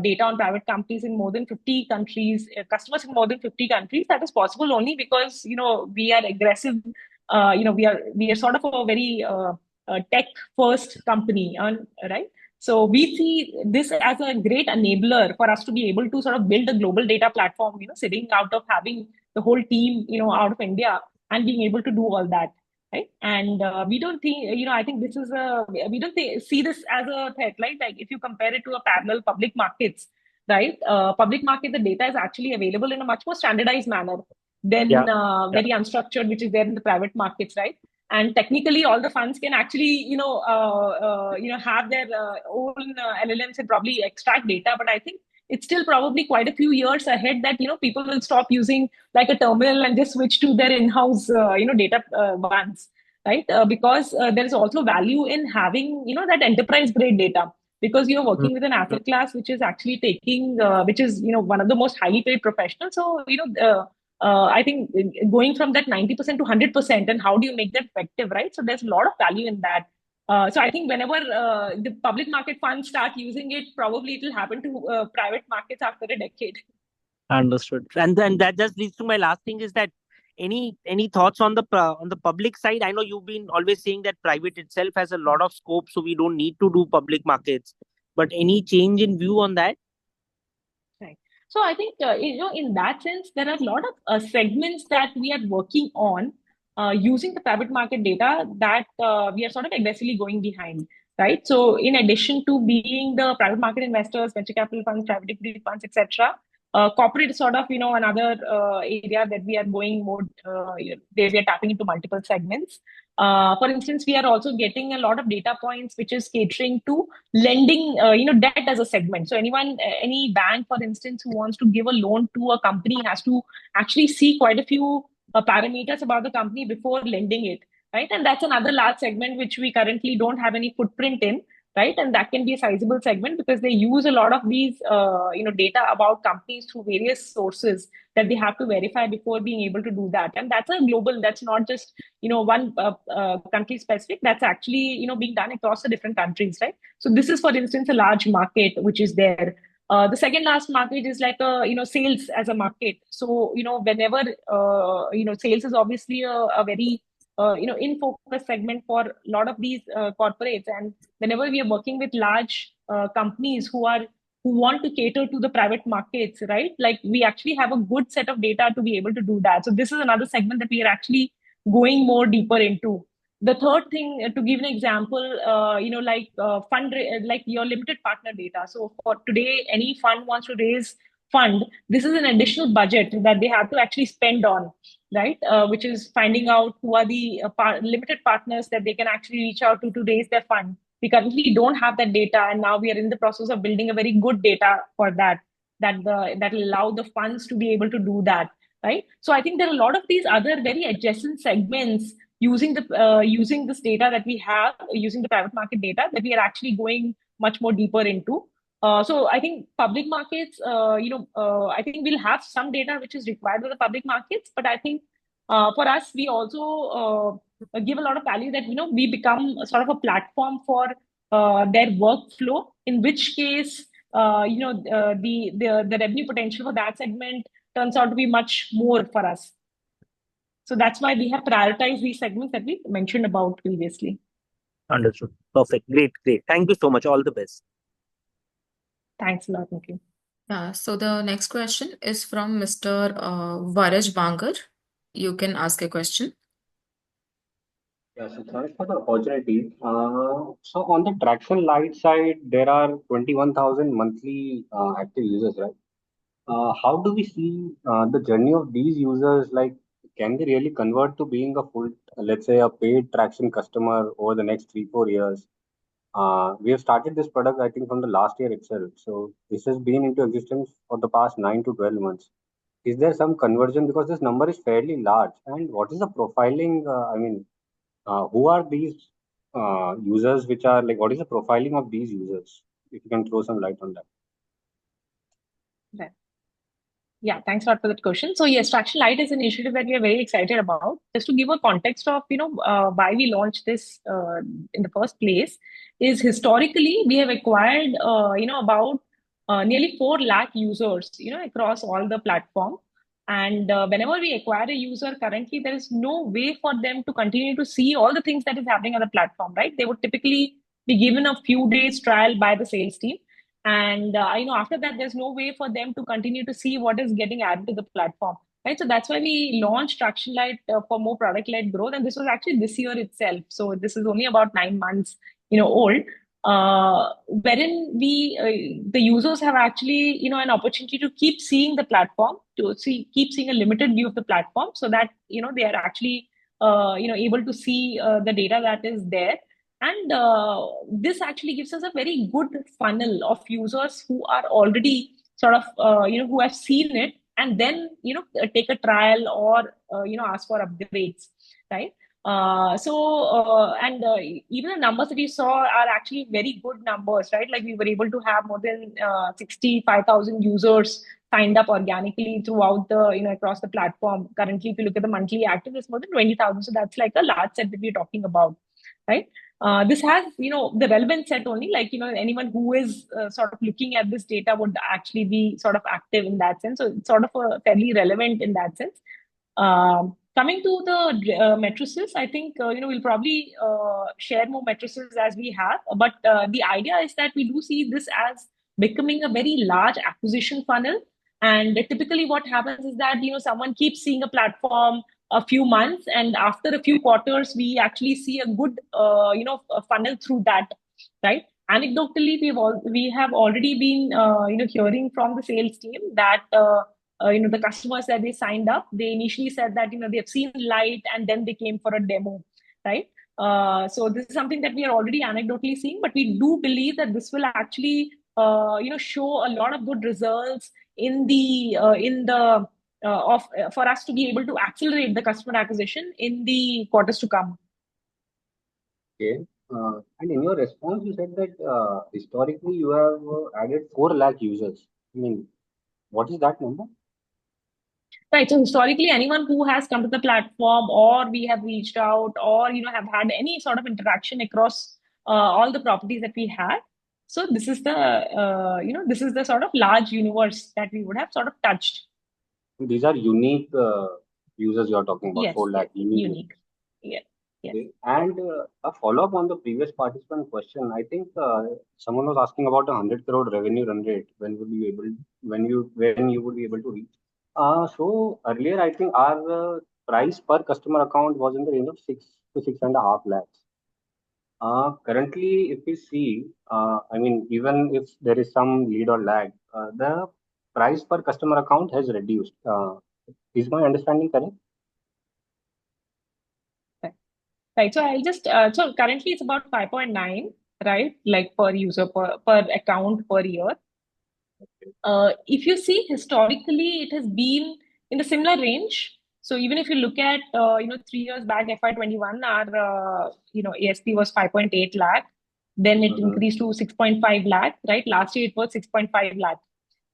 data on private companies in more than 50 countries, customers in more than 50 countries. That is possible only because we are aggressive. We are sort of a very tech first company, right? So we see this as a great enabler for us to be able to sort of build a global data platform, sitting out of having the whole team, out of India, and being able to do all that, right? And we don't think, I think this is we don't see this as a threat, right? Like if you compare it to a parallel public markets, right? Public market, the data is actually available in a much more standardized manner than very unstructured, which is there in the private markets, right? And technically, all the funds can actually, have their own LLMs and probably extract data. But I think it's still probably quite a few years ahead that people will stop using like a terminal and just switch to their in-house, data ones, right? Because there is also value in having, that enterprise-grade data, because you're working with an asset class which is actually taking, which is one of the most highly paid professionals. So I think going from that 90% to 100%, and how do you make that effective, right? So there's a lot of value in that. So I think whenever the public market funds start using it, probably it will happen to private markets after a decade. Understood. And then that just leads to my last thing is that any thoughts on the public side? I know you've been always saying that private itself has a lot of scope, so we don't need to do public markets. But any change in view on that? Right. So I think in that sense, there are a lot of segments that we are working on using the private market data that we are sort of aggressively going behind, right? So in addition to being the private market investors, venture capital funds, private equity funds, etc., corporate is sort of another area that we are going more where we are tapping into multiple segments. For instance, we are also getting a lot of data points which is catering to lending, debt as a segment. So any bank, for instance, who wants to give a loan to a company has to actually see quite a few parameters about the company before lending it, right? And that's another large segment which we currently don't have any footprint in, right? And that can be a sizable segment because they use a lot of these, data about companies through various sources that they have to verify before being able to do that. And that's a global. That's not just one country specific. That's actually being done across the different countries, right? So this is, for instance, a large market which is there. The second last market is like sales as a market. So whenever sales is obviously a very in focus segment for a lot of these corporates, and whenever we are working with large companies who want to cater to the private markets, right? Like we actually have a good set of data to be able to do that. So this is another segment that we are actually going more deeper into. The third thing, to give an example, like your limited partner data. So for today, any fund wants to raise fund. This is an additional budget that they have to actually spend on, right? Which is finding out who are the limited partners that they can actually reach out to raise their fund. We currently don't have that data, and now we are in the process of building a very good data for that. That will allow the funds to be able to do that, right? So I think there are a lot of these other very adjacent segments using this data that we have, using the private market data that we are actually going much more deeper into. So I think public markets, I think we'll have some data which is required for the public markets, but I think for us, we also give a lot of value that we become a sort of a platform for their workflow. In which case, the revenue potential for that segment turns out to be much more for us. So that's why we have prioritized these segments that we mentioned about previously. Understood. Perfect. Great. Thank you so much. All the best. Thanks a lot, Nikhil. Yeah, so the next question is from Mr. Varaj Bangar. You can ask a question. Yeah, so thanks for the opportunity. So on the Tracxn Lite side, there are 21,000 monthly active users, right? How do we see the journey of these users? Like, can they really convert to being a full, let's say, a paid Tracxn customer over the next 3-4 years? We have started this product, I think, from the last year itself. So this has been into existence for the past 9 to 12 months. Is there some conversion? Because this number is fairly large. And what is the profiling? Who are these users which are like, what is the profiling of these users? If you can throw some light on that. Right. Yeah, thanks a lot for that question. So yes, Tracxn Lite is an initiative that we are very excited about. Just to give a context of why we launched this in the first place, is historically we have acquired about nearly 4 lakh users across all the platform. And whenever we acquire a user, currently there is no way for them to continue to see all the things that is happening on the platform, right? They would typically be given a few days trial by the sales team, and after that there's no way for them to continue to see what is getting added to the platform, right? So that's why we launched Tracxn Lite for more product led growth, and this was actually this year itself. So this is only about 9 months old, wherein the users have actually an opportunity to keep seeing the platform, to keep seeing a limited view of the platform, so that they are actually able to see the data that is there. And this actually gives us a very good funnel of users who are already sort of, who have seen it and then, take a trial or, ask for upgrades, right? Even the numbers that you saw are actually very good numbers, right? Like we were able to have more than 65,000 users signed up organically throughout across the platform. Currently, if you look at the monthly active, it's more than 20,000. So that's like a large set that we're talking about, right? This has, the relevant set only, like, anyone who is sort of looking at this data would actually be sort of active in that sense. So it's sort of fairly relevant in that sense. Coming to the matrices, I think, we'll probably share more matrices as we have. But the idea is that we do see this as becoming a very large acquisition funnel. And typically what happens is that, someone keeps seeing a platform a few months, and after a few quarters, we actually see a good, a funnel through that, right? Anecdotally, we have already been, hearing from the sales team that, the customers that they signed up, they initially said that, they have seen light and then they came for a demo, right? So this is something that we are already anecdotally seeing, but we do believe that this will actually, show a lot of good results for us to be able to accelerate the customer acquisition in the quarters to come. Okay. And in your response, you said that historically you have added 4 lakh users. I mean, what is that number? Right. So historically, anyone who has come to the platform, or we have reached out, or have had any sort of interaction across all the properties that we had. So this is the sort of large universe that we would have sort of touched. These are unique users you are talking about, Yes, 4 lakh unique. unique. Yeah. Yes. Okay. And a follow-up on the previous participant question, I think someone was asking about 100 crore revenue run rate. When you would be able to reach? So earlier, I think our price per customer account was in the range of 6 to 6.5 lakhs. Currently, if we see, I mean, even if there is some lead or lag, the price per customer account has reduced. Is my understanding correct? Right. So I'll just, so currently it's about 5.9, right? Like per user, per account per year. If you see historically, it has been in the similar range. So even if you look at, 3 years back, FY21, our, ASP was 5.8 lakh. Then it increased to 6.5 lakh, right? Last year it was 6.5 lakh,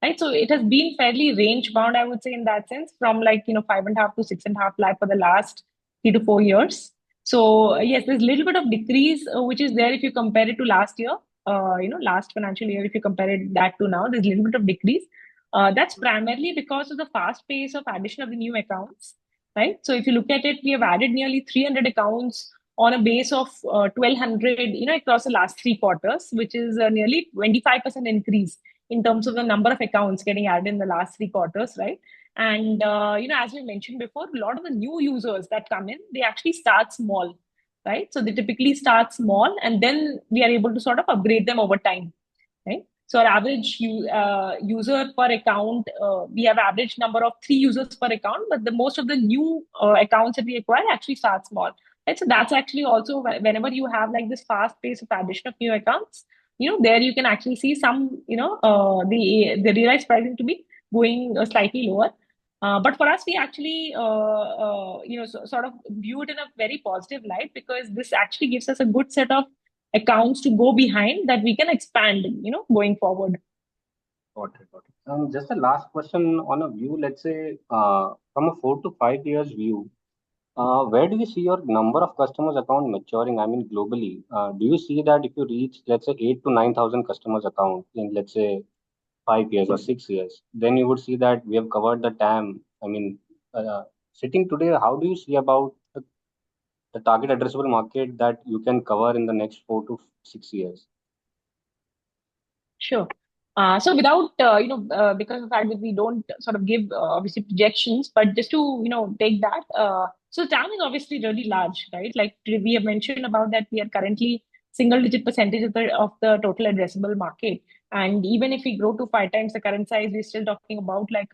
right? So it has been fairly range bound, I would say, in that sense, from like, 5.5 to 6.5 lakh for the last 3 to 4 years. So yes, there's a little bit of decrease, which is there if you compare it to last year. Last financial year, if you compare it that to now, there's a little bit of decrease. That's primarily because of the fast pace of addition of the new accounts, right? So if you look at it, we have added nearly 300 accounts on a base of 1,200, across the last 3 quarters, which is nearly 25% increase in terms of the number of accounts getting added in the last 3 quarters, right? And as we mentioned before, a lot of the new users that come in, they actually start small, right? So they typically start small, and then we are able to sort of upgrade them over time, right? So our average user per account, we have average number of 3 users per account, but the most of the new accounts that we acquire actually start small, right? So that's actually also whenever you have like this fast pace of addition of new accounts, there you can actually see some, the realized pricing to be going slightly lower. But for us, we actually, sort of view it in a very positive light, because this actually gives us a good set of accounts to go behind that we can expand, going forward. Got it. Just a last question on a view, let's say, from a 4 to 5 years view, where do you see your number of customers account maturing? I mean, globally, do you see that if you reach, let's say, 8 to 9,000 customers account in, let's say, 5 years or 6 years, then you would see that we have covered the TAM. I mean, sitting today, how do you see about the target addressable market that you can cover in the next 4 to 6 years? Sure. So without, because of the fact that we don't sort of give obviously projections, but just to, take that, so TAM is obviously really large, right? Like we have mentioned about that, we are currently single-digit percentage of the total addressable market. And even if we grow to 5 times the current size, we're still talking about like,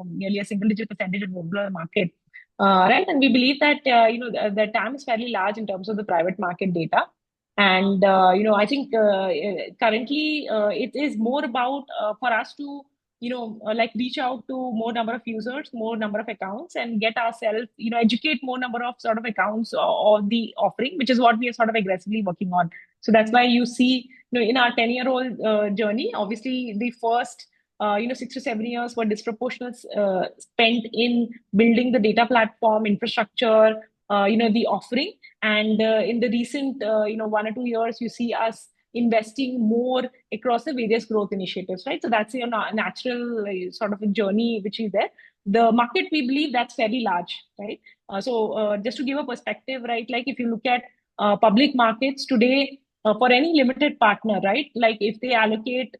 nearly a single-digit percentage of the overall market, right? And we believe that, the TAM is fairly large in terms of the private market data. And, I think currently it is more about for us to, like reach out to more number of users, more number of accounts, and get ourselves, educate more number of sort of accounts or the offering, which is what we are sort of aggressively working on. So that's why you see, in our 10-year-old journey, obviously the first 6 to 7 years were disproportionate spent in building the data platform infrastructure, the offering. And in the recent, 1 or 2 years, you see us investing more across the various growth initiatives, right? So that's natural sort of a journey which is there. The market, we believe that's fairly large, right? So just to give a perspective, right? Like if you look at public markets today, for any limited partner, right? Like if they allocate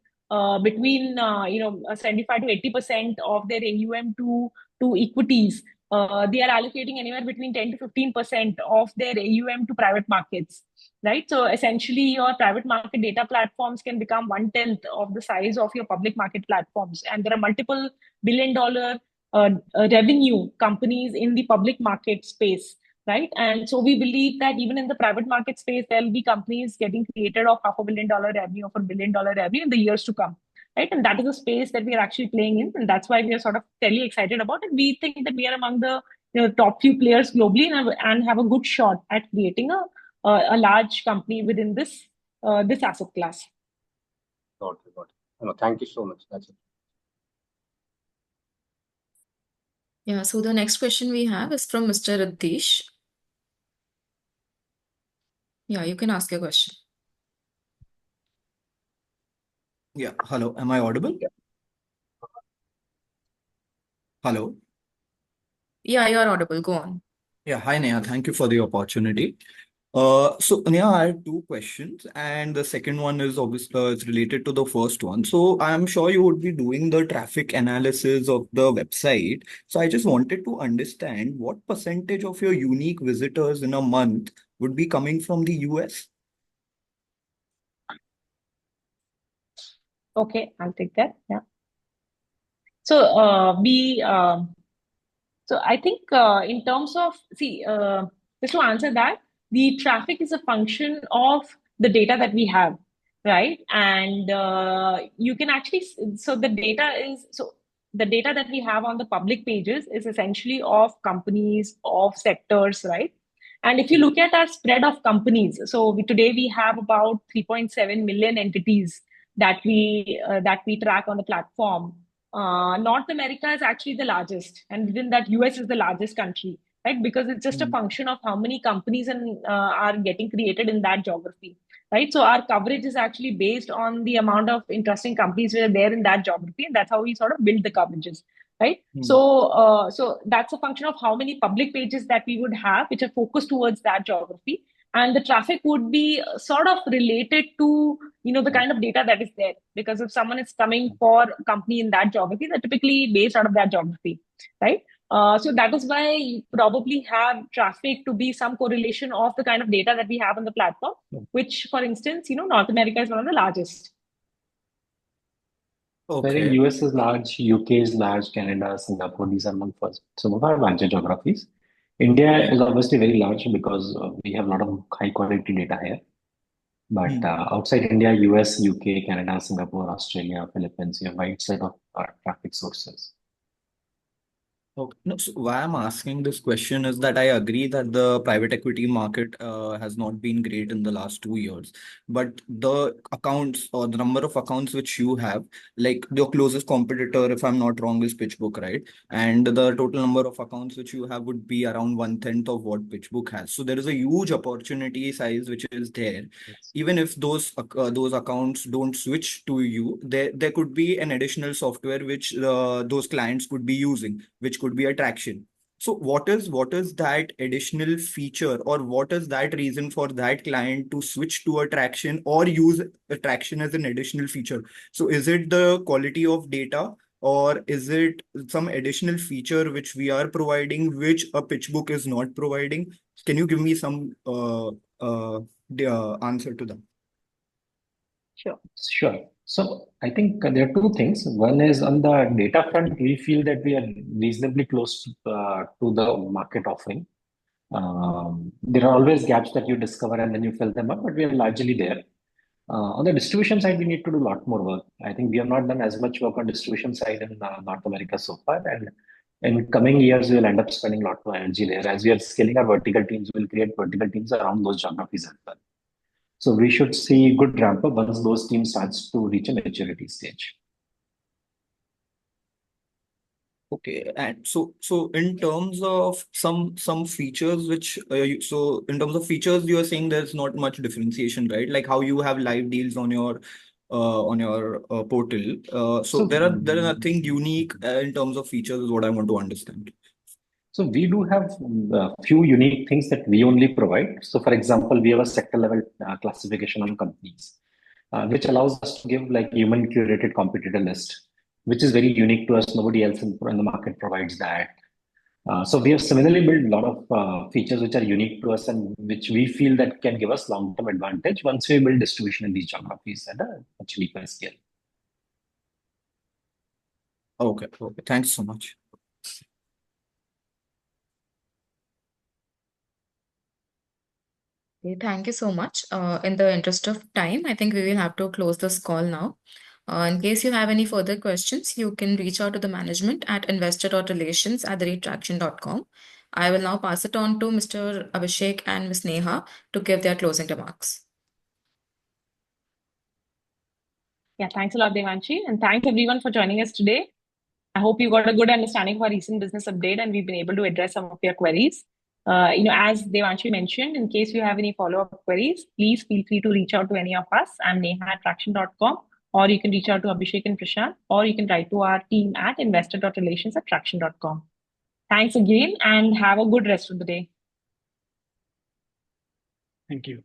between 75 to 80% of their AUM to equities, they are allocating anywhere between 10 to 15% of their AUM to private markets, right? So essentially, your private market data platforms can become 1/10 of the size of your public market platforms, and there are multiple billion-dollar revenue companies in the public market space, right? And so we believe that even in the private market space, there'll be companies getting created of $500 million revenue or $1 billion revenue in the years to come, right? And that is a space that we are actually playing in, and that's why we are sort of fairly excited about it. We think that we are among the top few players globally and have a good shot at creating a large company within this asset class. Got it. Got it. No, thank you so much. That's it. Yeah, so the next question we have is from Mr. Ritesh. Yeah, you can ask your question. Yeah, hello. Am I audible? Hello. Yeah, you're audible. Go on. Yeah, hi Neha. Thank you for the opportunity. So Neha, I have two questions, and the second one is obviously it's related to the first one. So I'm sure you would be doing the traffic analysis of the website. So I just wanted to understand what percentage of your unique visitors in a month would be coming from the US? Okay, I'll take that. Yeah. So so I think in terms of just to answer that, the traffic is a function of the data that we have, right? And you can actually the data that we have on the public pages is essentially of companies, of sectors, right? And if you look at our spread of companies, so today we have about 3.7 million entities that we track on the platform. North America is actually the largest, and within that, US is the largest country, right? Because it's just a function of how many companies are getting created in that geography, right? So our coverage is actually based on the amount of interesting companies that are there in that geography, and that's how we sort of build the coverages, right? So that's a function of how many public pages that we would have, which are focused towards that geography, and the traffic would be sort of related to the kind of data that is there, because if someone is coming for a company in that geography, they're typically based out of that geography, right? So that is why you probably have traffic to be some correlation of the kind of data that we have on the platform, which, for instance, North America is one of the largest. I think US is large, UK is large, Canada, Singapore, these are among some of our larger geographies. India is obviously very large because we have a lot of high quality data here. But outside India, US, UK, Canada, Singapore, Australia, Philippines, you have a wide set of traffic sources. Okay. No, so why I'm asking this question is that I agree that the private equity market has not been great in the last 2 years, but the accounts or the number of accounts which you have, like your closest competitor, if I'm not wrong, is PitchBook, right? And the total number of accounts which you have would be around 1/10 of what PitchBook has. So there is a huge opportunity size which is there. Even if those accounts don't switch to you, there could be an additional software which those clients could be using, which could be a Tracxn. So what is that additional feature, or what is that reason for that client to switch to a Tracxn or use a Tracxn as an additional feature? So is it the quality of data, or is it some additional feature which we are providing which a PitchBook is not providing? Can you give me some answer to that? Sure. So I think there are two things. One is on the data front, we feel that we are reasonably close to the market offering. There are always gaps that you discover and then you fill them up, but we are largely there. On the distribution side, we need to do a lot more work. I think we have not done as much work on distribution side in North America so far, and in coming years, we will end up spending a lot more energy there. As we are scaling our vertical teams, we'll create vertical teams around those geographies as well. So we should see good ramp up once those teams starts to reach a maturity stage. Okay, and so in terms of some features which so in terms of features you are saying there's not much differentiation, right? Like how you have live deals on your portal. So there is nothing unique in terms of features is what I want to understand. So we do have a few unique things that we only provide. So for example, we have a sector level classification on companies, which allows us to give like human curated competitor list, which is very unique to us. Nobody else in the market provides that. So we have similarly built a lot of features which are unique to us and which we feel that can give us long-term advantage once we build distribution in these geographies at a much deeper scale. Okay, thanks so much. Okay, thank you so much. In the interest of time, I think we will have to close this call now. In case you have any further questions, you can reach out to the management at investor.relations@tracxn.com. I will now pass it on to Mr. Abhishek and Ms. Neha to give their closing remarks. Yeah, thanks a lot, Devanshi. And thanks everyone for joining us today. I hope you got a good understanding of our recent business update and we've been able to address some of your queries. As Devanshi mentioned, in case you have any follow-up queries, please feel free to reach out to any of us. I'm Neha at Tracxn.com, or you can reach out to Abhishek and Prashant, or you can write to our team at investor.relations@Tracxn.com. Thanks again and have a good rest of the day. Thank you.